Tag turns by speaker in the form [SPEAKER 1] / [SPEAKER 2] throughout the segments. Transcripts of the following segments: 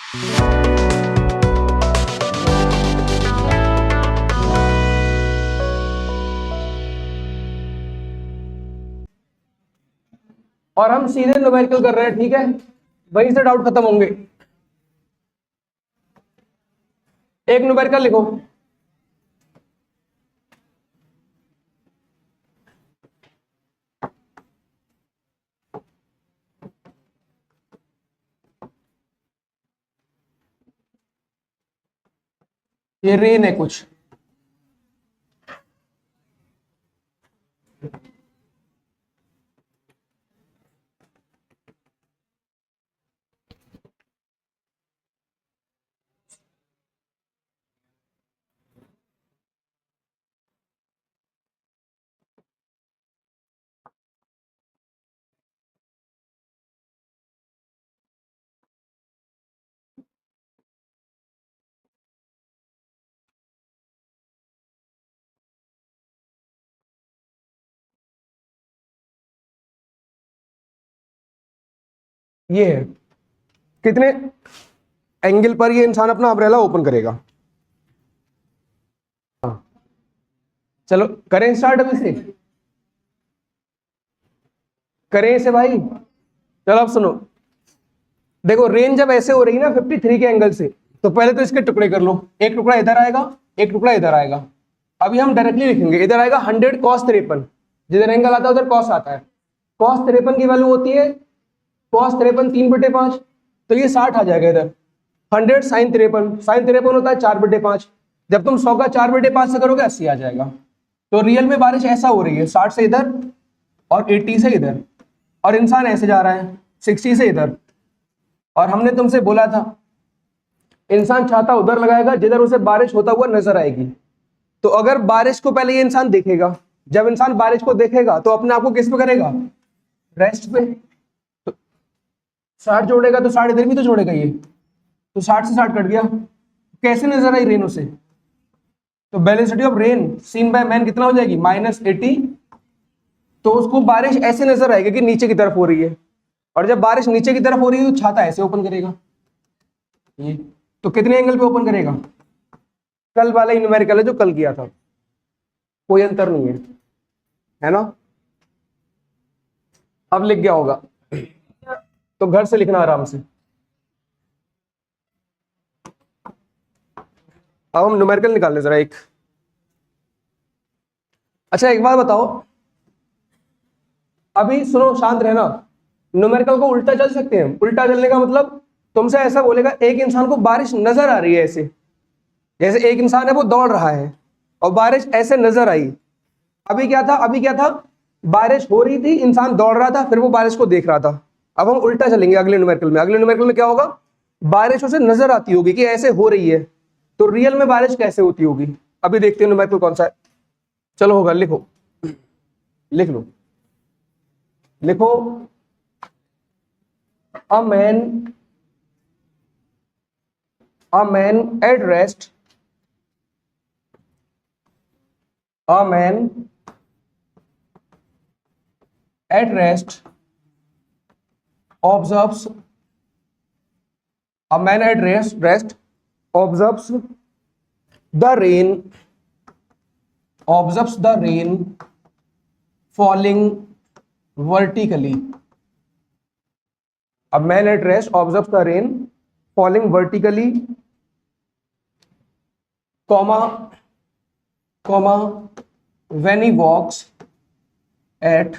[SPEAKER 1] और हम सीधे न्यूमेरिकल कर रहे हैं, ठीक है, वहीं से डाउट खत्म होंगे। एक न्यूमेरिकल लिखो। ये रेन है कुछ, ये है। कितने एंगल पर ये इंसान अपना अम्ब्रेला ओपन करेगा? हाँ, चलो करें स्टार्ट अभी से, करें इसे भाई। चलो अब सुनो, देखो रेंज जब ऐसे हो रही है ना 53 के एंगल से, तो पहले तो इसके टुकड़े कर लो। एक टुकड़ा इधर आएगा, एक टुकड़ा इधर आएगा। अभी हम डायरेक्टली लिखेंगे, इधर आएगा 100 cos 53, जिधर एंगल आता है उधर cos आता है। cos 53 की वैल्यू होती है cos 53 3/5, तो ये 60 आ जाएगा इधर। 100 sin 53, sin 53 होता है 4/5। जब तुम 100 का 4/5 से करोगे 80 आ जाएगा। तो रियल में बारिश ऐसा हो रही है, 60 से इधर और 80 से इधर, और इंसान ऐसे जा रहा है 60 से इधर। और हमने तुमसे बोला था इंसान छाता उधर लगाएगा जिधर उसे बारिश होता हुआ नजर आएगी। तो अगर बारिश को पहले ये इंसान देखेगा, जब इंसान बारिश को देखेगा तो अपने आप को किस पे करेगा? रेस्ट पे। तो 60 जोड़ेगा तो 60 इधर भी तो जोड़ेगा ये, तो 60 से 60 कट गया। कैसे नजर आई रेन उसे? तो velocity of rain seen by man कितना हो जाएगी? -80। तो उसको बारिश ऐसे नजर आएगी कि नीचे की तरफ हो रही है, और जब बारिश नीचे की तरफ हो रही है तो छाता ऐसे ओपन करेगा ये। तो कितने एंगल पे ओपन करेगा? कल वाला ही न्यूमेरिकल है जो कल किया था, कोई अंतर नहीं है ना? अब लिख गया होगा तो घर से लिखना आराम से। अब हम न्यूमेरिकल निकाल लें जरा एक। अच्छा एक बात बताओ, अभी सुनो, शांत रहना। न्यूमेरिकल को उल्टा चल सकते हैं। उल्टा चलने का मतलब तुमसे ऐसा बोलेगा, एक इंसान को बारिश नजर आ रही है ऐसे, जैसे एक इंसान है वो दौड़ रहा है और बारिश ऐसे नजर आई। अभी क्या था? अभी क्या था? बारिश हो रही थी, इंसान दौड़ रहा था, फिर वो बारिश को देख रहा था। अब हम उल्टा चलेंगे अगले न्यूमेरिकल में। अगले न्यूमेरिकल में क्या होगा? बारिश उसे नजर आती होगी कि ऐसे हो रही है, तो रियल में बारिश कैसे होती होगी? अभी देखते हैं न्यूमेरिकल कौन सा है। चलो होगा, लिखो, लिख लो, लिखो। A man at rest, a man at rest observes, a man at rest observes the rain, falling vertically. A man at rest observes the rain falling vertically, comma when he walks at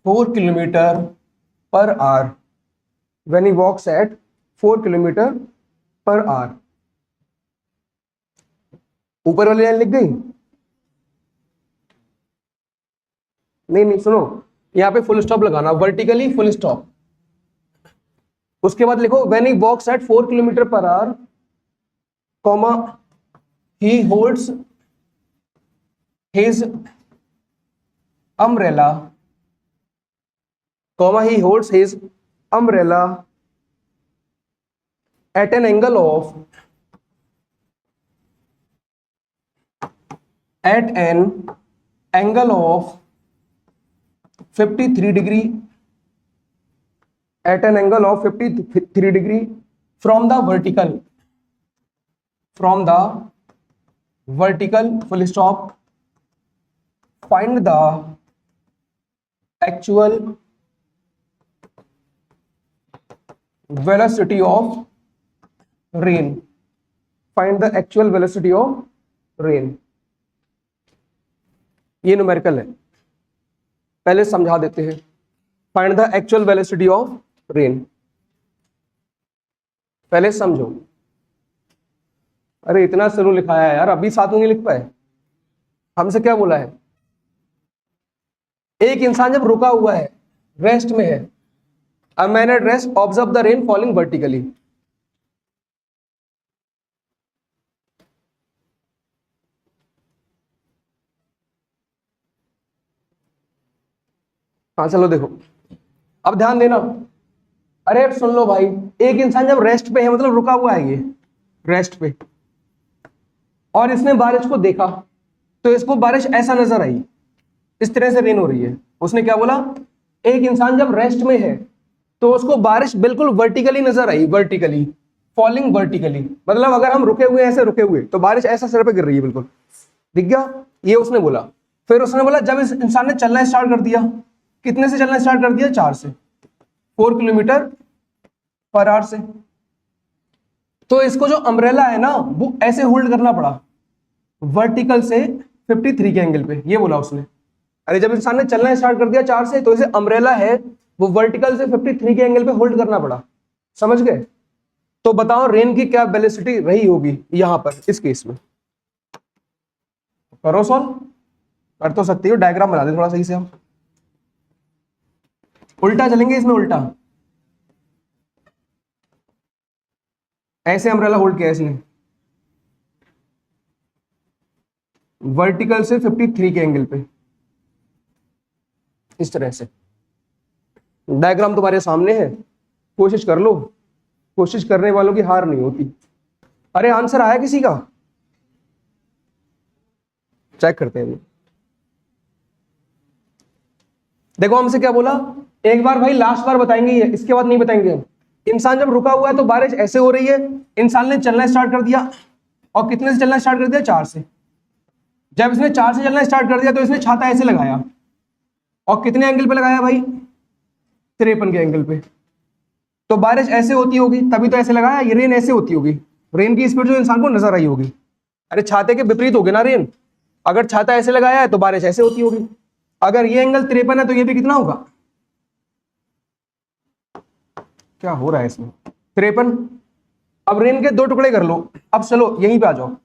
[SPEAKER 1] 4 kilometre per our, when he walks at 4 kilometre per our. ऊपर वाली line लिख गई? नहीं, सुनो, यहां पे full stop लगाना, vertically full stop. उसके बाद लिखो when he walks at 4 kilometre per our, comma he holds his umbrella, comma he holds his umbrella at an angle of 45 53 degree at an angle of 53 degree from the vertical full stop, find the actual velocity of rain, find the actual velocity of rain. ये numerical है, पहले समझा देते हैं। Find the actual velocity of rain, पहले समझो। अरे इतना स्लो लिखाया है यार, अभी साथ में नहीं लिख पाए। हमसे क्या बोला है, एक इंसान जब रुका हुआ है, रेस्ट में है, a man at rest observe the rain falling vertically. हाँ चलो देखो, अब ध्यान देना। अरे अब सुन लो भाई, एक इंसान जब रेस्ट पे है, मतलब रुका हुआ है, ये रेस्ट पे, और इसने बारिश को देखा, तो इसको बारिश ऐसा नजर आई, इस तरह से रेन हो रही है। उसने क्या बोला, एक इंसान जब रेस्ट में है तो उसको बारिश बिल्कुल वर्टिकली नजर आई, वर्टिकली फॉलिंग वर्टिकली, मतलब अगर हम रुके हुए ऐसे रुके हुए तो बारिश ऐसा सिर पे गिर रही है, बिल्कुल दिख गया, ये उसने बोला। फिर उसने बोला जब इस इंसान ने चलना स्टार्ट कर दिया, कितने से चलना स्टार्ट कर दिया, 4 से, 4 किलोमीटर पर आवर से, तो इसको जो अम्ब्रेला है ना वो ऐसे होल्ड करना पड़ा वर्टिकल से 53 के एंगल पे, ये बोला उसने। अरे जब इंसान ने चलना स्टार्ट कर दिया 4 से, तो इसे अम्ब्रेला है वो वर्टिकल से 53 के एंगल पे होल्ड करना पड़ा, समझ गए। तो बताओ रेन की क्या वेलोसिटी रही होगी यहां पर, इस केस में। करो सॉल्व, कर तो सकती हो, डायग्राम बना दे थोड़ा सही से, हम उल्टा चलेंगे इसमें, उल्टा ऐसे अम्ब्रेला होल्ड किया इसने वर्टिकल से 53 के एंगल पे, इस तरह से। डायग्राम तुम्हारे सामने है, कोशिश कर लो, कोशिश करने वालों की हार नहीं होती। अरे आंसर आया किसी का, चेक करते हैं। देखो हमसे क्या बोला, एक बार भाई लास्ट बार बताएंगे ये, इसके बाद नहीं बताएंगे हम। इंसान जब रुका हुआ है तो बारिश ऐसे हो रही है, इंसान ने चलना स्टार्ट कर दिया, और कितने से चलना स्टार्ट कर दिया, 4 से। जब इसने 4 से चलना स्टार्ट कर दिया तो इसने छाता ऐसे लगाया, और कितने एंगल पे लगाया भाई, 53 के एंगल पे। तो बारिश ऐसे होती होगी, तभी तो ऐसे लगाया, ये रेन ऐसे होती होगी, रेन की स्पीड जो इंसान को नजर आई होगी। अरे छाते के विपरीत होगी ना रेन, अगर छाता ऐसे लगाया है तो बारिश ऐसे होती होगी। अगर ये एंगल 53 है तो ये भी कितना होगा, क्या हो रहा है इसमें, 53। अब रेन के 2 टुकड़े कर लो। अब चलो यहीं पे आ जाओ।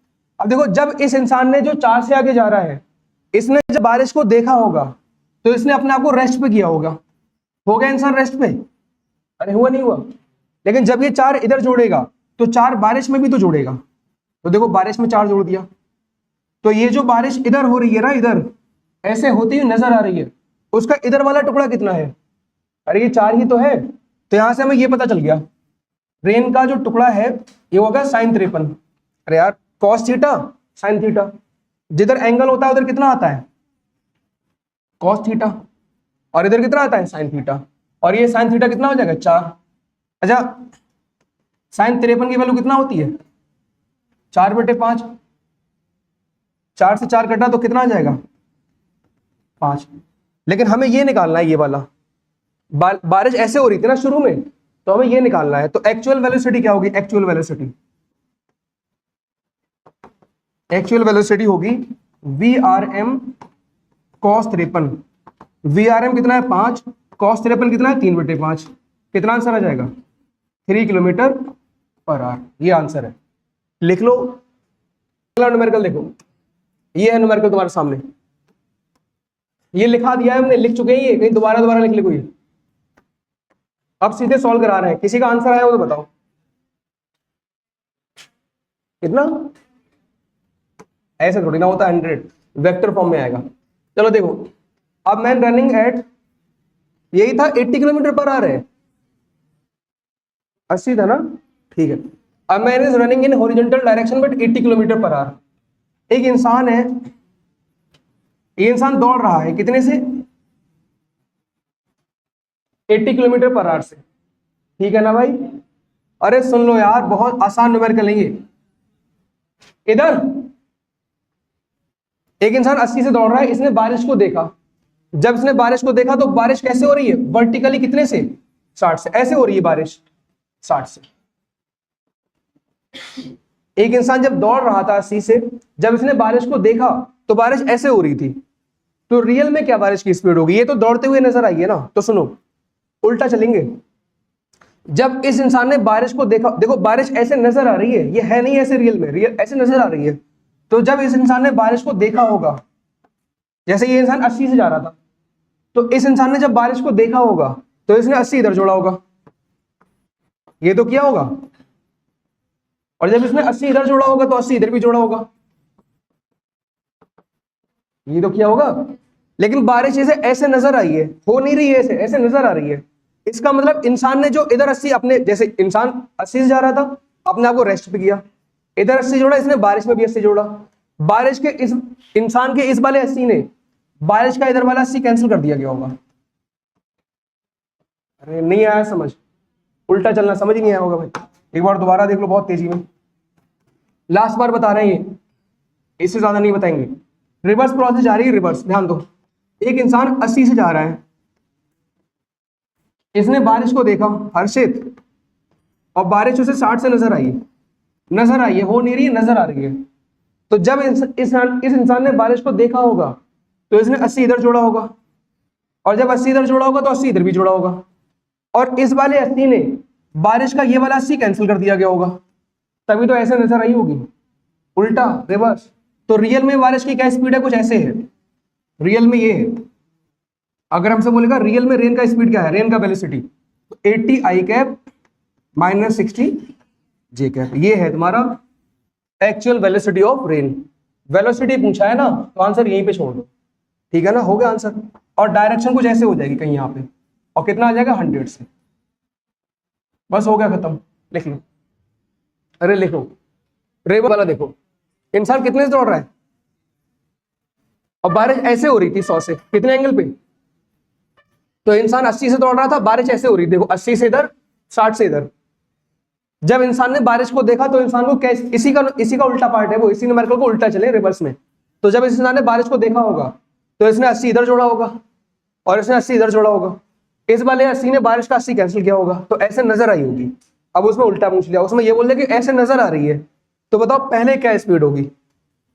[SPEAKER 1] अब देखो जब इस इंसान ने जो 4 से आगे जा रहा है, इसने जब बारिश को देखा होगा तो इसने अपने आप को रेस्ट पे किया होगा, हो गया इंसान रेस्ट पे, अरे हुआ नहीं हुआ। लेकिन जब ये 4 इधर जोड़ेगा तो 4 बारिश में भी तो जोड़ेगा, तो देखो बारिश में 4 जोड़ दिया, तो ये जो बारिश इधर हो रही है ना, इधर ऐसे होती हुई नजर आ रही है, उसका इधर वाला टुकड़ा कितना है, अरे ये 4 ही तो है। तो यहां से हमें ये पता चल गया, रेन का जो टुकड़ा है ये होगा sin 53। अरे यार cos थीटा sin थीटा, जिधर एंगल होता है उधर कितना आता है, cos थीटा, और इधर कितना आता है sin थीटा, और ये sin थीटा कितना हो जाएगा, 4। अच्छा sin 53 की वैल्यू कितना होती है, 4/5, 4 से 4 कटा तो कितना आ जाएगा, 5। लेकिन हमें ये निकालना है, ये वाला बारिश ऐसे हो रही थी ना शुरू में, तो हमें ये निकालना है। तो एक्चुअल वेलोसिटी क्या होगी, एक्चुअल वेलोसिटी होगी VRM cos 53। VRM कितना है, 5, cos 53 कितना है, 3/5। कितना आंसर आ जाएगा, 3 किलोमीटर पर आवर, ये आंसर है। लिख लो। अगला न्यूमेरिकल देखो, ये है न्यूमेरिकल तुम्हारे सामने, ये लिखा दिया है हमने, लिख चुके हैं ये, कहीं दोबारा लिख ले कोई। अब सीधे सॉल्व करा रहे हैं, किसी का आंसर आया हो तो बताओ। कितना, ऐसे थोड़ी ना होता, 100 वेक्टर फॉर्म में आएगा। चलो देखो, अब मैन रनिंग एट, यही था 80 किलोमीटर पर आवर है, 80 था ना, ठीक है। अब man is running in horizontal direction but 80 kilometre per our. एक इंसान है, ये इंसान दौड़ रहा है कितने से, 80 किलोमीटर पर आवर से। ठीक है ना भाई? अरे सुन लो यार, बहुत आसान न्यूमेरिकल है ये। इधर एक इंसान 80 से दौड़ रहा है, इसने बारिश को देखा। जब इसने बारिश को देखा तो बारिश कैसे हो रही है? वर्टिकली कितने से? 60 से। ऐसे हो रही है बारिश 60 से। एक इंसान जब दौड़ रहा था 80 से, जब इसने बारिश को देखा तो बारिश ऐसे हो रही थी। तो रियल में क्या बारिश की स्पीड होगी? ये तो दौड़ते हुए नजर आई है ना। तो सुनो, उल्टा चलेंगे। जब इस इंसान ने बारिश को देखा, देखो बारिश ऐसे नजर आ रही है, ये है नहीं ऐसे रियल में, रियल ऐसे नजर आ रही है। तो जब इस इंसान ने बारिश को देखा होगा, जैसे ये इंसान 80 से जा रहा था, तो इस इंसान ने जब बारिश को देखा होगा तो इसने 80 इधर जोड़ा होगा, ये तो किया होगा। और जब इसने 80 इधर जोड़ा होगा तो 80 इधर भी जोड़ा होगा, ये तो किया होगा। लेकिन बारिश इसे ऐसे नजर आई है, हो नहीं रही है ऐसे, ऐसे नजर आ रही है। इसका मतलब इंसान ने जो इधर 80 अपने, जैसे इंसान 80 से जा रहा था, अपने आप को रेस्ट पे किया, इधर 80 जोड़ा, इसने बारिश में भी 80 जोड़ा। बारिश के इस इंसान के इस वाले 80 ने बारिश का इधर वाला 80 कैंसिल कर दिया गया होगा। अरे नहीं आया समझ? उल्टा चलना समझ ही नहीं आया होगा भाई। एक बार दोबारा देख लो बहुत तेजी में, लास्ट बार बता रहे हैं ये, इससे ज्यादा नहीं बताएंगे। रिवर्स प्रोसेस जा रही है, रिवर्स। ध्यान दो, एक इंसान 80 से जा रहा है, इसने बारिश को देखा हर्षित, और बारिश उसे 60 से नजर आई है, नजर आई है, हो नहीं रही है, नजर आ रही है। तो जब इस इंसान ने बारिश को देखा होगा तो इसने 80 इधर जोड़ा होगा, और जब 80 इधर जोड़ा होगा तो 80 इधर भी जोड़ा होगा, और इस वाले 80 ने बारिश का ये वाला 80 कैंसिल कर दिया गया होगा, तभी तो ऐसे नजर आई होगी। उल्टा, रिवर्स। तो रियल में बारिश की क्या स्पीड है? कुछ ऐसे है रियल में, ये है। अगर हमसे बोलेगा रियल में रेन का स्पीड क्या है, रेन का वेलोसिटी, तो 80 आई कैप माइनस 60 जे कैप, ये है तुम्हारा actual velocity of rain. Velocity पूछा है ना, तो आंसर यहीं पे छोड़ दो। ठीक है ना, हो गया आंसर। और डायरेक्शन कुछ ऐसे हो जाएगी कहीं यहाँ पे, और कितना आ जाएगा 100 से। बस हो गया, खत्म। लिख लो, अरे लिखो। रेवर वाला देखो, इंसान कितने से दौड़ रहा है, और बारिश ऐसे हो रही थी 100 से, कितने एंगल पे? तो इंसान 80 से दौड़ रहा था, बारिश ऐसे हो रही थी, देखो 80 से इधर, 60 से इधर। जब इंसान ने बारिश को देखा तो इंसान को कैसे, इसी का उल्टा पार्ट है वो, इसी न्यूमेरिकल को उल्टा चले रिवर्स में। तो जब इस इंसान ने बारिश को देखा होगा तो इसने 80 इधर जोड़ा होगा, और इसने 80 इधर जोड़ा होगा, इस वाले 80 ने बारिश का 80 कैंसिल किया होगा, तो ऐसे नजर आई होगी। अब उसमें उल्टा पूछ लिया, उसमें ये बोल दिया कि ऐसे नजर आ रही है, तो बताओ पहले क्या स्पीड होगी?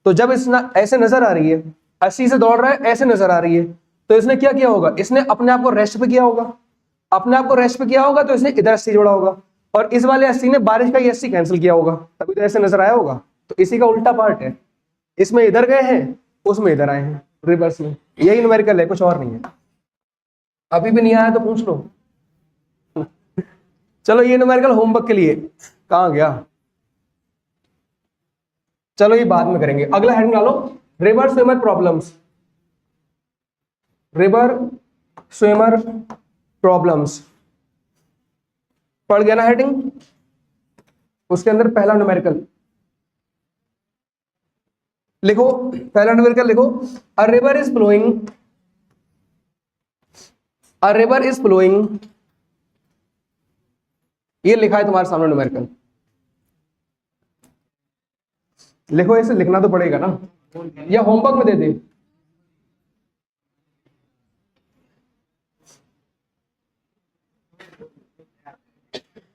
[SPEAKER 1] तो जब ऐसे नजर आ रही है, 80 से दौड़ रहा है, ऐसे नजर आ रही है, तो इसने क्या किया होगा? इसने अपने आप को रेस्ट पे किया होगा, अपने आप को रेस्ट पे किया होगा, तो इसने इधर 80 जोड़ा होगा, और इस वाले 80 ने बारिश का ये 80 कैंसिल किया होगा, तभी तो ऐसे नजर आया होगा। तो इसी का उल्टा पार्ट है, इसमें इधर गए हैं, उसमें इधर आए हैं, रिवर्स में। यही न्यूमेरिकल है, कुछ और नहीं है। अभी भी नहीं आया तो पूछ लो। चलो ये न्यूमेरिकल होमवर्क के लिए, कहां गया? चलो ये बाद में करेंगे। अगला हेडिंग डालो, river swimmer problems. River swimmer problems पढ़ गया ना हेडिंग? उसके अंदर पहला न्यूमेरिकल लिखो, पहला न्यूमेरिकल लिखो, a river is flowing, a river is flowing, ये लिखा है तुम्हारे सामने न्यूमेरिकल। लिखो, इसे लिखना तो पड़ेगा ना, या होमवर्क में दे दे।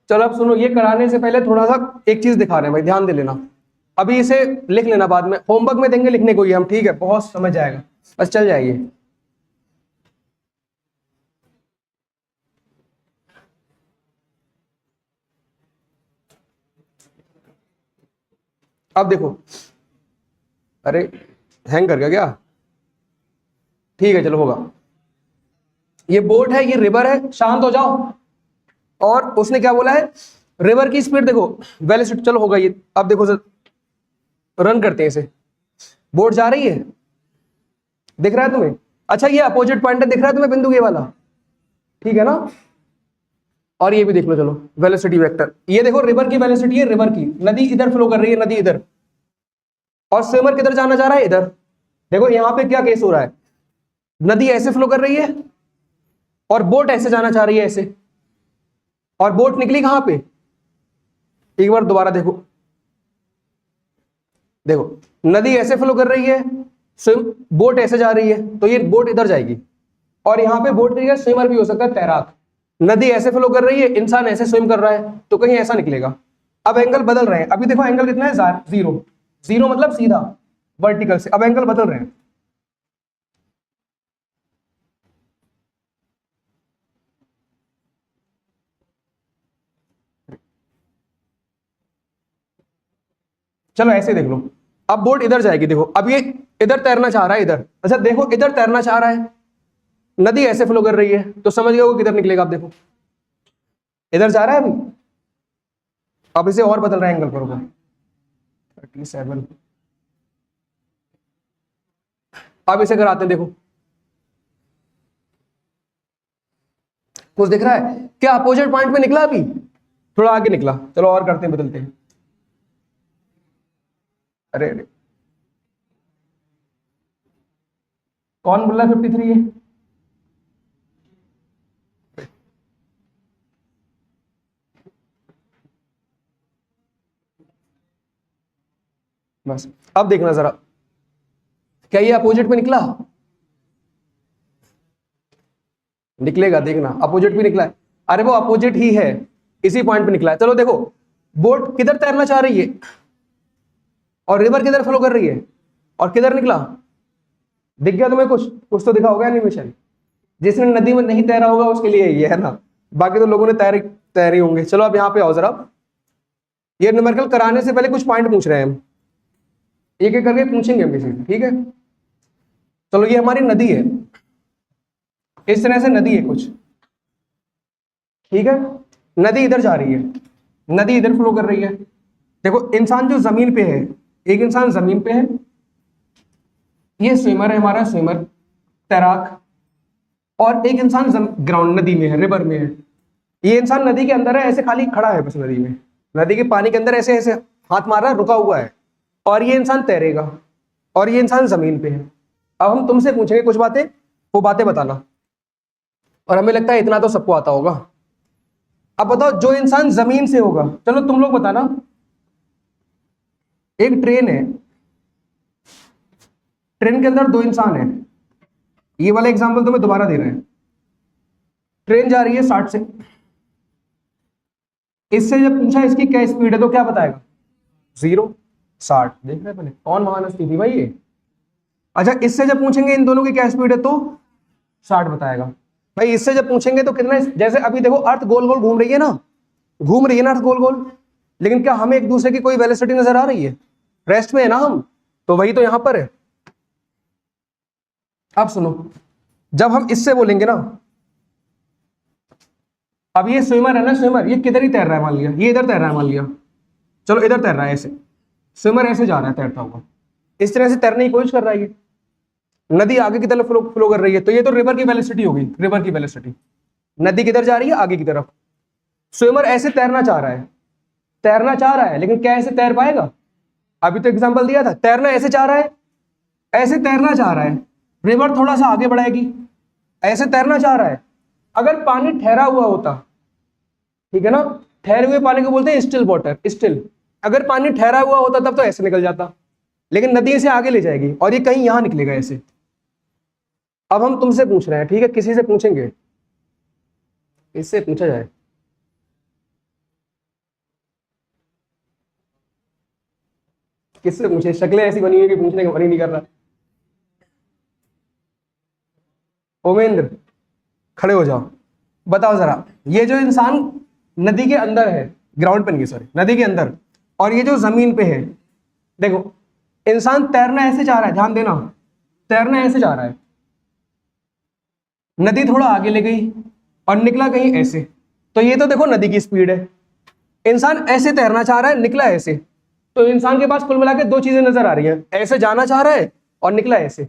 [SPEAKER 1] चलो अब सुनो, ये कराने से पहले थोड़ा सा एक चीज दिखा रहे हैं भाई, ध्यान दे लेना। अभी इसे लिख लेना, बाद में होमवर्क में देंगे लिखने को ही हम, ठीक है? बहुत समझ आएगा, बस चल जाइए। अब देखो, अरे हैंग कर गया क्या? ठीक है चलो, होगा। ये बोट है, ये रिवर है, शांत हो जाओ। और उसने क्या बोला है? रिवर की स्पीड देखो, वेलोसिटी, चलो होगा ये। अब देखो सर, रन करते हैं इसे। बोट जा रही है, दिख रहा है तुम्हें? अच्छा ये अपोजिट पॉइंट है, दिख रहा है तुम्हें बिंदु ये वाला? ठीक है ना? और ये भी देख लो, चलो वेलोसिटी वेक्टर। ये देखो रिवर की वेलोसिटी है, रिवर की, नदी इधर फ्लो कर रही है, नदी इधर, और स्विमर किधर जाना चाह रहा है? इधर। देखो यहां पे क्या केस हो रहा है, नदी ऐसे फ्लो कर रही है, और बोट ऐसे जाना चाह रही है ऐसे, और बोट निकली कहां पे, एक बार दोबारा देखो, देखो नदी ऐसे फ्लो कर रही है, स्विम, बोट ऐसे जा रही है, तो ये बोट इधर जाएगी, और यहां पे बोट की जगह स्विमर भी हो सकता है, तैराक। नदी ऐसे फ्लो कर रही है, इंसान ऐसे स्विम कर रहा है, तो कहीं ऐसा निकलेगा। अब एंगल बदल रहे हैं, अभी देखो एंगल कितना है, 0, 0 मतलब सीधा वर्टिकल से, अब एंगल बदल रहे हैं। चलो ऐसे देख लो, अब बोट इधर जाएगी, देखो अब ये इधर तैरना चाह रहा है, इधर, अच्छा देखो इधर तैरना चाह रहा है, नदी ऐसे फ्लो कर रही है, तो समझ गए वो किधर निकलेगा, आप देखो इधर जा रहा है अभी। अब इसे और बदल रहा है एंगल पर, 37, अब इसे कराते हैं, देखो कुछ दिख रहा है क्या, अपोजिट पॉइंट पे निकला अभी, थोड़ा आगे निकला, चलो और करते हैं, बदलते हैं। अरे अरे कौन बोल रहा है 53 है, बस अब देखना जरा, क्या ये अपोजिट पे निकला, निकलेगा देखना, अपोजिट भी निकला है, अरे वो अपोजिट ही है, इसी पॉइंट पे निकला है। चलो देखो बोट किधर तैरना चाह रही है, और रिवर किधर फ्लो कर रही है, और किधर निकला, दिख गया तुम्हें, कुछ कुछ तो दिखा होगा एनिमेशन। जिसने नदी में नहीं तैरा होगा उसके लिए ये है ना, बाकी तो लोगों ने तैरे होंगे। चलो अब यहाँ पे आओ जरा, ये न्यूमेरिकल कराने से पहले कुछ पॉइंट पूछ रहे हैं हम, एक एक करके पूछेंगे हम किसी से, ठीक है। चलो ये हमारी नदी है, इस तरह से नदी है कुछ, ठीक है, नदी इधर जा रही है, नदी इधर फ्लो कर रही है। देखो इंसान जो जमीन पे है, एक इंसान जमीन पे है, ये स्विमर है हमारा, स्विमर तैराक, और एक इंसान ग्राउंड नदी में है, रिवर में है। ये इंसान नदी के अंदर है, ऐसे खाली खड़ा है बस नदी में, नदी के पानी के अंदर ऐसे ऐसे हाथ मार रहा है, रुका हुआ है, और ये इंसान तैरेगा, और ये इंसान जमीन पे है। अब हम तुमसे पूछेंगे कुछ बातें, वो बातें बताना, और हमें लगता है इतना तो सबको आता होगा। अब बताओ जो इंसान जमीन से होगा, चलो तुम लोग बताना, एक ट्रेन है, ट्रेन के अंदर दो इंसान है, ये वाला एग्जांपल तुम्हें दोबारा दे रहे हैं, ट्रेन जा रही है 60 से, इससे जब पूछा इसकी क्या स्पीड है तो क्या बताएगा, 0, 60। देख रहे पहले कौन महान हस्ती थी भाई ये। अच्छा इससे जब पूछेंगे इन दोनों की क्या स्पीड है तो 60 बताएगा। भाई इससे जब पूछेंगे तो कितना, जैसे अभी देखो अर्थ गोल गोल घूम रही है ना, घूम रही है ना अर्थ गोल गोल, लेकिन क्या हमें एक दूसरे की कोई वेलोसिटी नजर आ रही है, रेस्ट में है ना हम, तो वही तो यहां पर है। अब सुनो, जब हम इससे बोलेंगे ना, अब ये स्विमर है ना, स्विमर ये किधर ही तैर रहा है मान लिया, ये इधर तैर रहा है मान लिया, चलो इधर तैर रहा है ऐसे, स्विमर ऐसे जा रहा है तैरता हुआ, इस तरह से तैरने की कोशिश कर रहा है ये, नदी आगे की तरफ फ्लो कर रही है, तो ये तो रिवर की वेलोसिटी होगी, रिवर की वेलोसिटी, नदी किधर जा रही है आगे की तरफ, स्विमर ऐसे तैरना चाह रहा है, तैरना चाह रहा है, लेकिन क्या ऐसे तैर पाएगा, अभी तो एग्जांपल दिया था, तैरना ऐसे चाह रहा है, ऐसे तैरना चाह रहा है, रिवर थोड़ा सा आगे बढ़ाएगी, ऐसे तैरना चाह रहा है, अगर पानी ठहरा हुआ होता, ठीक है ना, ठहरे हुए पानी को बोलते हैं स्टिल वाटर, स्टिल, अगर पानी ठहरा हुआ होता तब तो ऐसे निकल जाता, लेकिन नदी इसे आगे ले जाएगी और ये कहीं यहां निकलेगा ऐसे। अब हम तुमसे पूछ रहे हैं, ठीक है, किसी से पूछेंगे, इससे पूछा जाए, किससे पूछे, शक्लें ऐसी बनी हुई कि पूछने का मन ही नहीं कर रहा। उमेंद्र खड़े हो जाओ, बताओ जरा, ये जो इंसान नदी के अंदर है, ग्राउंड पे नहीं, सॉरी नदी के अंदर, और ये जो जमीन पे है, देखो इंसान तैरना ऐसे जा रहा है, ध्यान देना, तैरना ऐसे जा रहा है, नदी थोड़ा आगे ले गई और निकला कहीं ऐसे, तो ये तो देखो नदी की स्पीड है, इंसान ऐसे तैरना चाह रहा है, निकला ऐसे, तो इंसान के पास कुल मिला के दो चीजें नजर आ रही हैं, ऐसे जाना चाह रहा है और निकला ऐसे,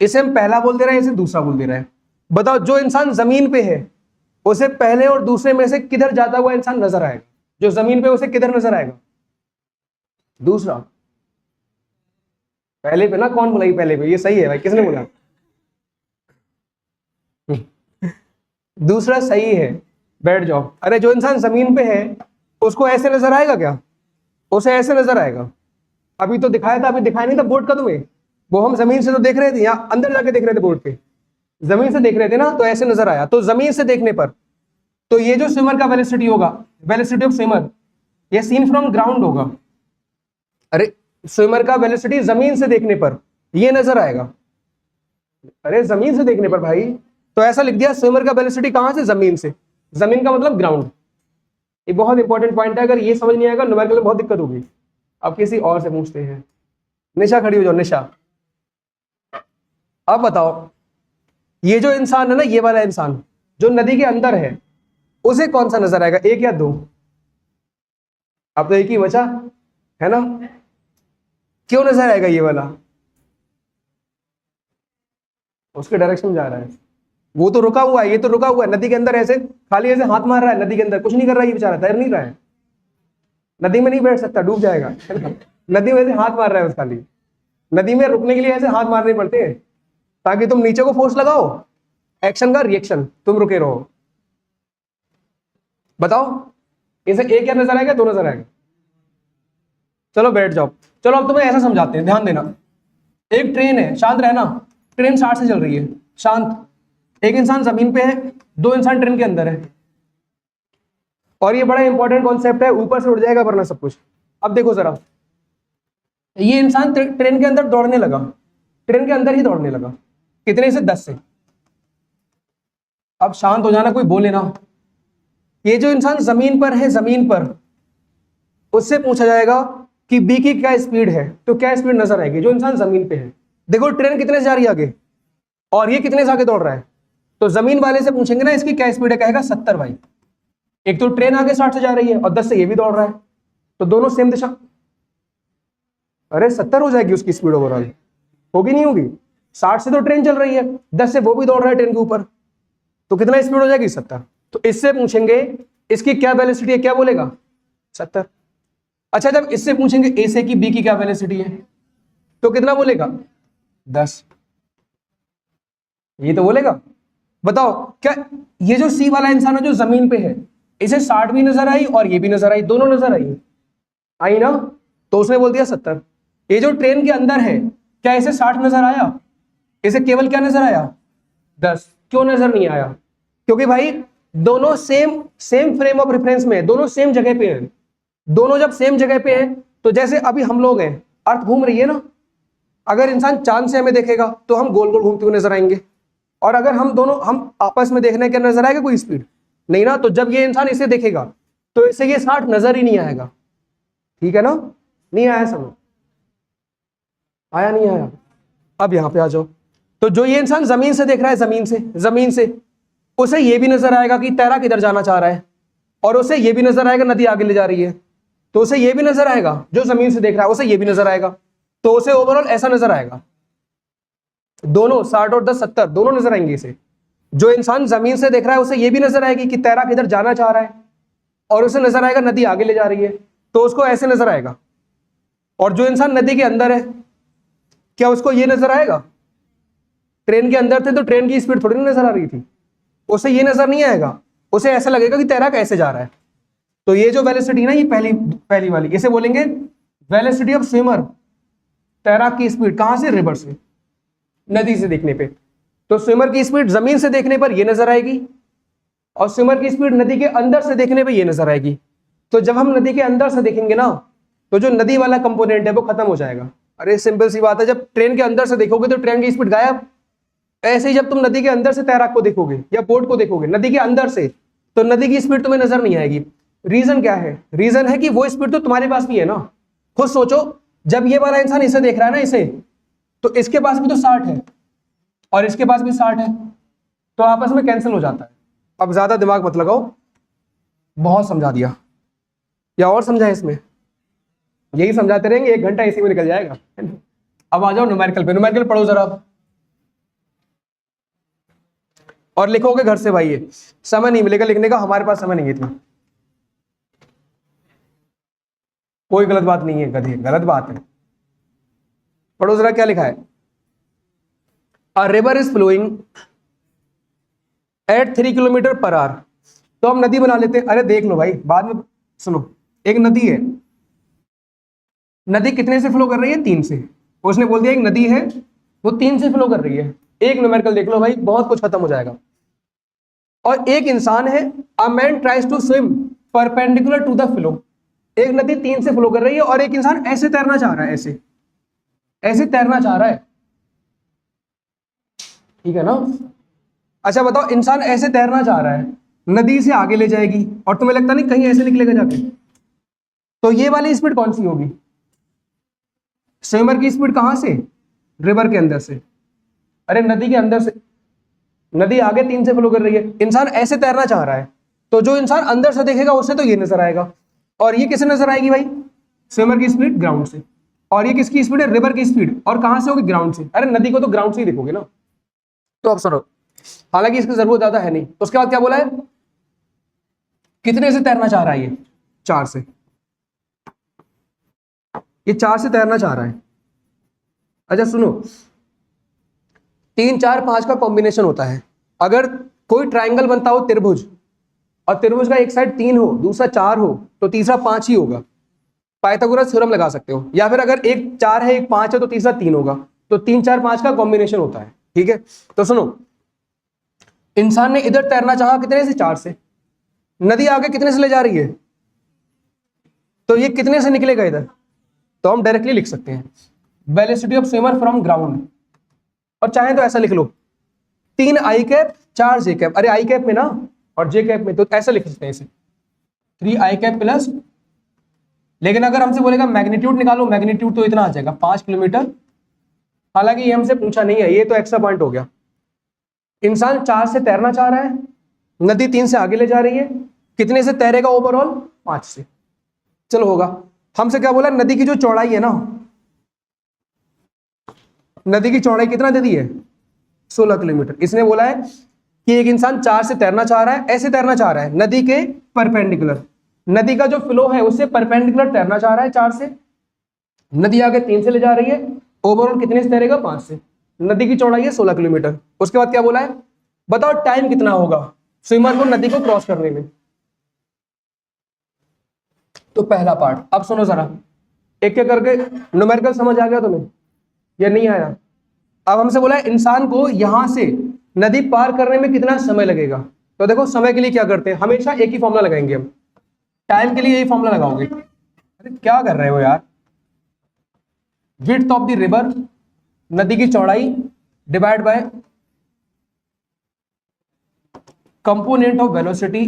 [SPEAKER 1] इसे हम पहला बोल दे रहे हैं, इसे दूसरा बोल दे रहे हैं। बताओ जो इंसान जमीन पे है उसे पहले और दूसरे में से किधर जाता हुआ इंसान नजर आएगा, जो जमीन पे उसे किधर नजर आएगा, दूसरा, पहले पे ना, कौन बोला पहले पे, ये सही है भाई, किसने बोला दूसरा सही है, बैठ जाओ। अरे जो इंसान जमीन पे है उसको ऐसे नजर आएगा क्या? उसे ऐसे नजर आएगा। अभी तो दिखाया था, अभी दिखाया नहीं था बोर्ड का तुम्हें? वो हम जमीन से तो देख रहे थे, यहाँ अंदर जाके देख रहे थे बोर्ड पे, जमीन से देख रहे थे ना, तो ऐसे नजर आया। तो जमीन से देखने पर तो ये जो स्विमर का वेलोसिटी होगा, वेलोसिटी ऑफ स्विमर, ये सीन फ्रॉम ग्राउंड होगा। अरे स्विमर का वेलोसिटी जमीन से देखने पर ये नजर आएगा। अरे जमीन से देखने पर भाई, तो ऐसा लिख दिया स्विमर का वेलोसिटी कहां से? जमीन से। जमीन का मतलब ग्राउंड। ये बहुत इंपॉर्टेंट पॉइंट है, अगर ये समझ नहीं आएगा न्यूमेरिकल में बहुत दिक्कत होगी। अब किसी और से पूछते हैं। निशा खड़ी हो जाओ, निशा। अब बताओ, ये जो इंसान है ना, ये वाला इंसान जो नदी के अंदर है, उसे कौन सा नजर आएगा, एक या दो? अब तो एक ही बचा है ना। क्यों नजर आएगा ये वाला? उसके डायरेक्शन में जा रहा है, वो तो रुका हुआ है, ये तो रुका हुआ है नदी के अंदर, ऐसे खाली ऐसे हाथ मार रहा है नदी के अंदर, कुछ नहीं कर रहा है ये बेचारा, तैर नहीं रहा है, नदी में नहीं बैठ सकता, डूब जाएगा। नदी में ऐसे हाथ मार रहा है, खाली नदी में रुकने के लिए ऐसे हाथ मारने पड़ते हैं ताकि तुम नीचे को फोर्स लगाओ, एक्शन का रिएक्शन, तुम रुके रहो। बताओ इसे एक क्या नजर आएगा, दो नजर आएगा? चलो बैठ जाओ। चलो अब तुम्हें ऐसा समझाते हैं, ध्यान देना। एक ट्रेन है, शांत रहना, ट्रेन 60 से चल रही है, शांत। एक इंसान जमीन पे है, दो इंसान ट्रेन के अंदर है। और ये बड़ा इंपॉर्टेंट कॉन्सेप्ट है, ऊपर से उड़ जाएगा वरना सब कुछ। अब देखो जरा, ये इंसान ट्रेन के अंदर दौड़ने लगा, ट्रेन के अंदर ही दौड़ने लगा, कितने से? 10 से। अब शांत हो जाना, कोई बोले ना। ये जो इंसान जमीन पर है, जमीन पर, उससे पूछा जाएगा कि बी की क्या स्पीड है, तो क्या स्पीड नजर आएगी? जो इंसान जमीन पे है, देखो ट्रेन कितने से जा रही है आगे, और ये कितने से आगे दौड़ रहा है, तो जमीन वाले से पूछेंगे ना इसकी क्या स्पीड है, कहेगा 70 भाई। एक तो ट्रेन आगे 60 से जा रही है और 10 से ये भी दौड़ रहा है, तो दोनों सेम दिशा। अरे 70 हो जाएगी उसकी स्पीड ओवरऑल, होगी नहीं होगी? 60 से तो ट्रेन चल रही है, 10 से वो भी दौड़ रहा है ट्रेन के ऊपर, तो कितना स्पीड हो जाएगी? 70। तो इससे पूछेंगे इसकी क्या वेलोसिटी है, क्या बोलेगा? 70। अच्छा जब इससे पूछेंगे ए से कि बी की क्या वेलोसिटी है, तो कितना बोलेगा? 10। ये तो बोलेगा। बताओ क्या ये जो सी वाला इंसान है जो जमीन पे है, इसे 60 भी नजर आई और ये भी नजर आई, दोनों नजर आई, आई ना, तो उसने बोल दिया 70। ये जो ट्रेन के अंदर है, क्या इसे 60 नजर आया? इसे केवल क्या नजर आया? 10। क्यों नजर नहीं आया? क्योंकि भाई दोनों सेम फ्रेम ऑफ रेफरेंस में है, दोनों सेम जगह पे हैं। दोनों जब सेम जगह पे हैं, तो जैसे अभी हम लोग हैं, अर्थ घूम रही है ना, अगर इंसान चांद से हमें देखेगा तो हम गोल गोल घूमते हुए नजर आएंगे, और अगर हम आपस में देखने क्या नजर आएगा? कोई स्पीड नहीं ना। तो जब ये इंसान इसे देखेगा तो इसे ये 60 नजर ही नहीं आएगा, ठीक है ना? नहीं आया समझ? आया नहीं आया? अब यहां पे आ जाओ। तो जो ये इंसान जमीन से देख रहा है, जमीन से उसे ये भी नजर आएगा कि तैराक किधर जाना चाह रहा है, और उसे ये भी नजर आएगा नदी आगे ले जा रही है, तो उसे ये भी नजर आएगा। जो जमीन से देख रहा है उसे ये भी नजर आएगा, तो उसे ओवरऑल ऐसा नजर आएगा। दोनों 60 और 10 70 दोनों नजर आएंगे इसे। जो इंसान जमीन से देख रहा है उसे ये भी नजर आएगी कि तैराक इधर जाना चाह रहा है, और उसे नजर आएगा नदी आगे ले जा रही है, तो उसको ऐसे नजर आएगा। और जो इंसान नदी के अंदर है, क्या उसको ये नजर आएगा? ट्रेन के अंदर थे तो ट्रेन की स्पीड थोड़ी नजर आ रही थी, उसे ये नजर नहीं आएगा, उसे ऐसा लगेगा कि तैराक ऐसे जा रहा है। तो ये जो वेलोसिटी ना, ये पहली वाली, इसे बोलेंगे वेलोसिटी ऑफ स्विमर, तैराक की स्पीड। कहां से? रिवर से, नदी से देखने पे। तो स्विमर की स्पीड जमीन से देखने पर ये नजर आएगी, और स्विमर की स्पीड नदी के अंदर से देखने पे ये नजर आएगी। तो जब हम नदी के अंदर से देखेंगे ना, तो जो नदी वाला कंपोनेंट है वो खत्म हो जाएगा। अरे सिंपल सी बात है, जब ट्रेन के अंदर से देखोगे तो ट्रेन की स्पीड गायब। ऐसे ही जब तुम नदी के अंदर से तैराक को देखोगे या बोट को देखोगे नदी के अंदर से, तो नदी की स्पीड तुम्हें नजर नहीं आएगी। रीजन क्या है? रीजन है कि वो स्पीड तो तुम्हारे पास भी है ना। खुद सोचो, जब ये वाला इंसान इसे देख रहा है ना, इसे, तो इसके पास भी तो 60 है और इसके पास भी 60 है, तो आपस में कैंसिल हो जाता है। अब ज्यादा दिमाग मत लगाओ, बहुत समझा दिया, या और समझा है इसमें? यही समझाते रहेंगे, 1 घंटा इसी में निकल जाएगा। अब आ जाओ न्यूमेरिकल पे। न्यूमेरिकल पढ़ो जरा आप, और लिखोगे घर से भाई। ये समय नहीं मिलेगा लिखने का, हमारे पास समय नहीं है इतना। कोई गलत बात नहीं है, गधे गलत बात है। पढ़ो जरा क्या लिखा है। A river is flowing at 3 kilometre per hour, तो हम नदी बना लेते हैं। अरे देख लो भाई, बाद में सुनो, एक नदी है, नदी कितने से फ्लो कर रही है? 3 से। उसने बोल दिया एक नदी है वो 3 से फ्लो कर रही है, एक न्यूमेरिकल देख लो भाई, बहुत कुछ खत्म हो जाएगा। और एक इंसान है, a man tries to swim perpendicular to the flow, एक नदी 3 से फ्लो कर रही है और एक इंसान ऐसे तैरना चाह रहा है, ऐसे ऐसे तैरना चाह रहा है, ठीक है ना। अच्छा बताओ, इंसान ऐसे तैरना चाह रहा है, नदी से आगे ले जाएगी और तुम्हें लगता नहीं कहीं ऐसे निकलेगा जाके? तो ये वाली स्पीड कौन सी होगी? स्विमर की स्पीड कहां से? रिवर के अंदर से। अरे नदी के अंदर से, नदी आगे 3 से फ्लो कर रही है, इंसान ऐसे तैरना चाह रहा है, तो जो इंसान अंदर से देखेगा उससे तो ये नजर आएगा, और ये किससे नजर आएगी भाई? स्विमर की स्पीड ग्राउंड से। और ये किसकी स्पीड है? रिवर की स्पीड। और कहां से होगी? ग्राउंड से। अरे नदी को तो ग्राउंड से ही देखोगे ना। तो अब सुनो, हालांकि इसकी जरूरत ज्यादा है नहीं। उसके बाद क्या बोला है? कितने से तैरना चाह रहा है ये? 4 से। ये 4 से तैरना चाह रहा है। अच्छा सुनो, 3 4 5 का कॉम्बिनेशन होता है। अगर कोई ट्राइंगल बनता हो त्रिभुज, और त्रिभुज का एक साइड 3 हो, दूसरा 4 हो, तो तीसरा 5 ही होगा। पाइथागोरस थ्योरम लगा सकते हो। या फिर अगर एक 4 है एक 5 है तो तीसरा 3 होगा। तो 3 4 5 का कॉम्बिनेशन होता है, ठीक है। तो सुनो, इंसान ने इधर तैरना चाहा कितने से? 4 से। नदी आगे कितने से ले जा रही है? तो ये कितने से निकलेगा इधर? तो हम डायरेक्टली लिख सकते हैं velocity of swimmer from ground, और चाहे तो ऐसा लिख लो 3 आई कैप 4 जे कैप। अरे आई कैप में ना और जे कैप में, तो ऐसा लिख सकते हैं इसे 3 आई कैप प्लस, लेकिन अगर हमसे बोलेगा मैग्नीट्यूड निकालो, मैग्नीट्यूड तो इतना आ जाएगा 5 किलोमीटर। हालांकि ये हमसे पूछा नहीं है, ये तो एक्स्ट्रा पॉइंट हो गया। इंसान 4 से तैरना चाह रहा है, नदी 3 से आगे ले जा रही है, कितने से तैरेगा ओवरऑल? 5 से। चलो होगा। हमसे क्या बोला? नदी की जो चौड़ाई है ना, नदी की चौड़ाई कितना दे दी है? 16 किलोमीटर। इसने बोला है कि एक इंसान 4 से तैरना चाह रहा है, ऐसे तैरना चाह रहा है नदी के परपेंडिकुलर, नदी का जो फ्लो है उससे परपेंडिकुलर तैरना चाह रहा है 4 से, नदी आगे 3 से ले जा रही है, ओवरऑल कितने से तैरेगा? 5 से। नदी की चौड़ाई है 16 किलोमीटर। उसके बाद क्या बोला है? बताओ टाइम कितना होगा स्विमर को नदी को क्रॉस करने में। तो पहला पार्ट, अब सुनो जरा, एक एक करके। न्यूमेरिकल समझ आ गया तुम्हें या नहीं आया? अब हमसे बोला है इंसान को यहां से नदी पार करने में कितना समय लगेगा। तो देखो, समय के लिए क्या करते हैं, हमेशा एक ही फॉर्मूला लगाएंगे हम। टाइम के लिए यही फॉर्मूला लगाओगे। अरे क्या कर रहे हो यार? विड्थ ऑफ द रिवर, नदी की चौड़ाई, divide by component of velocity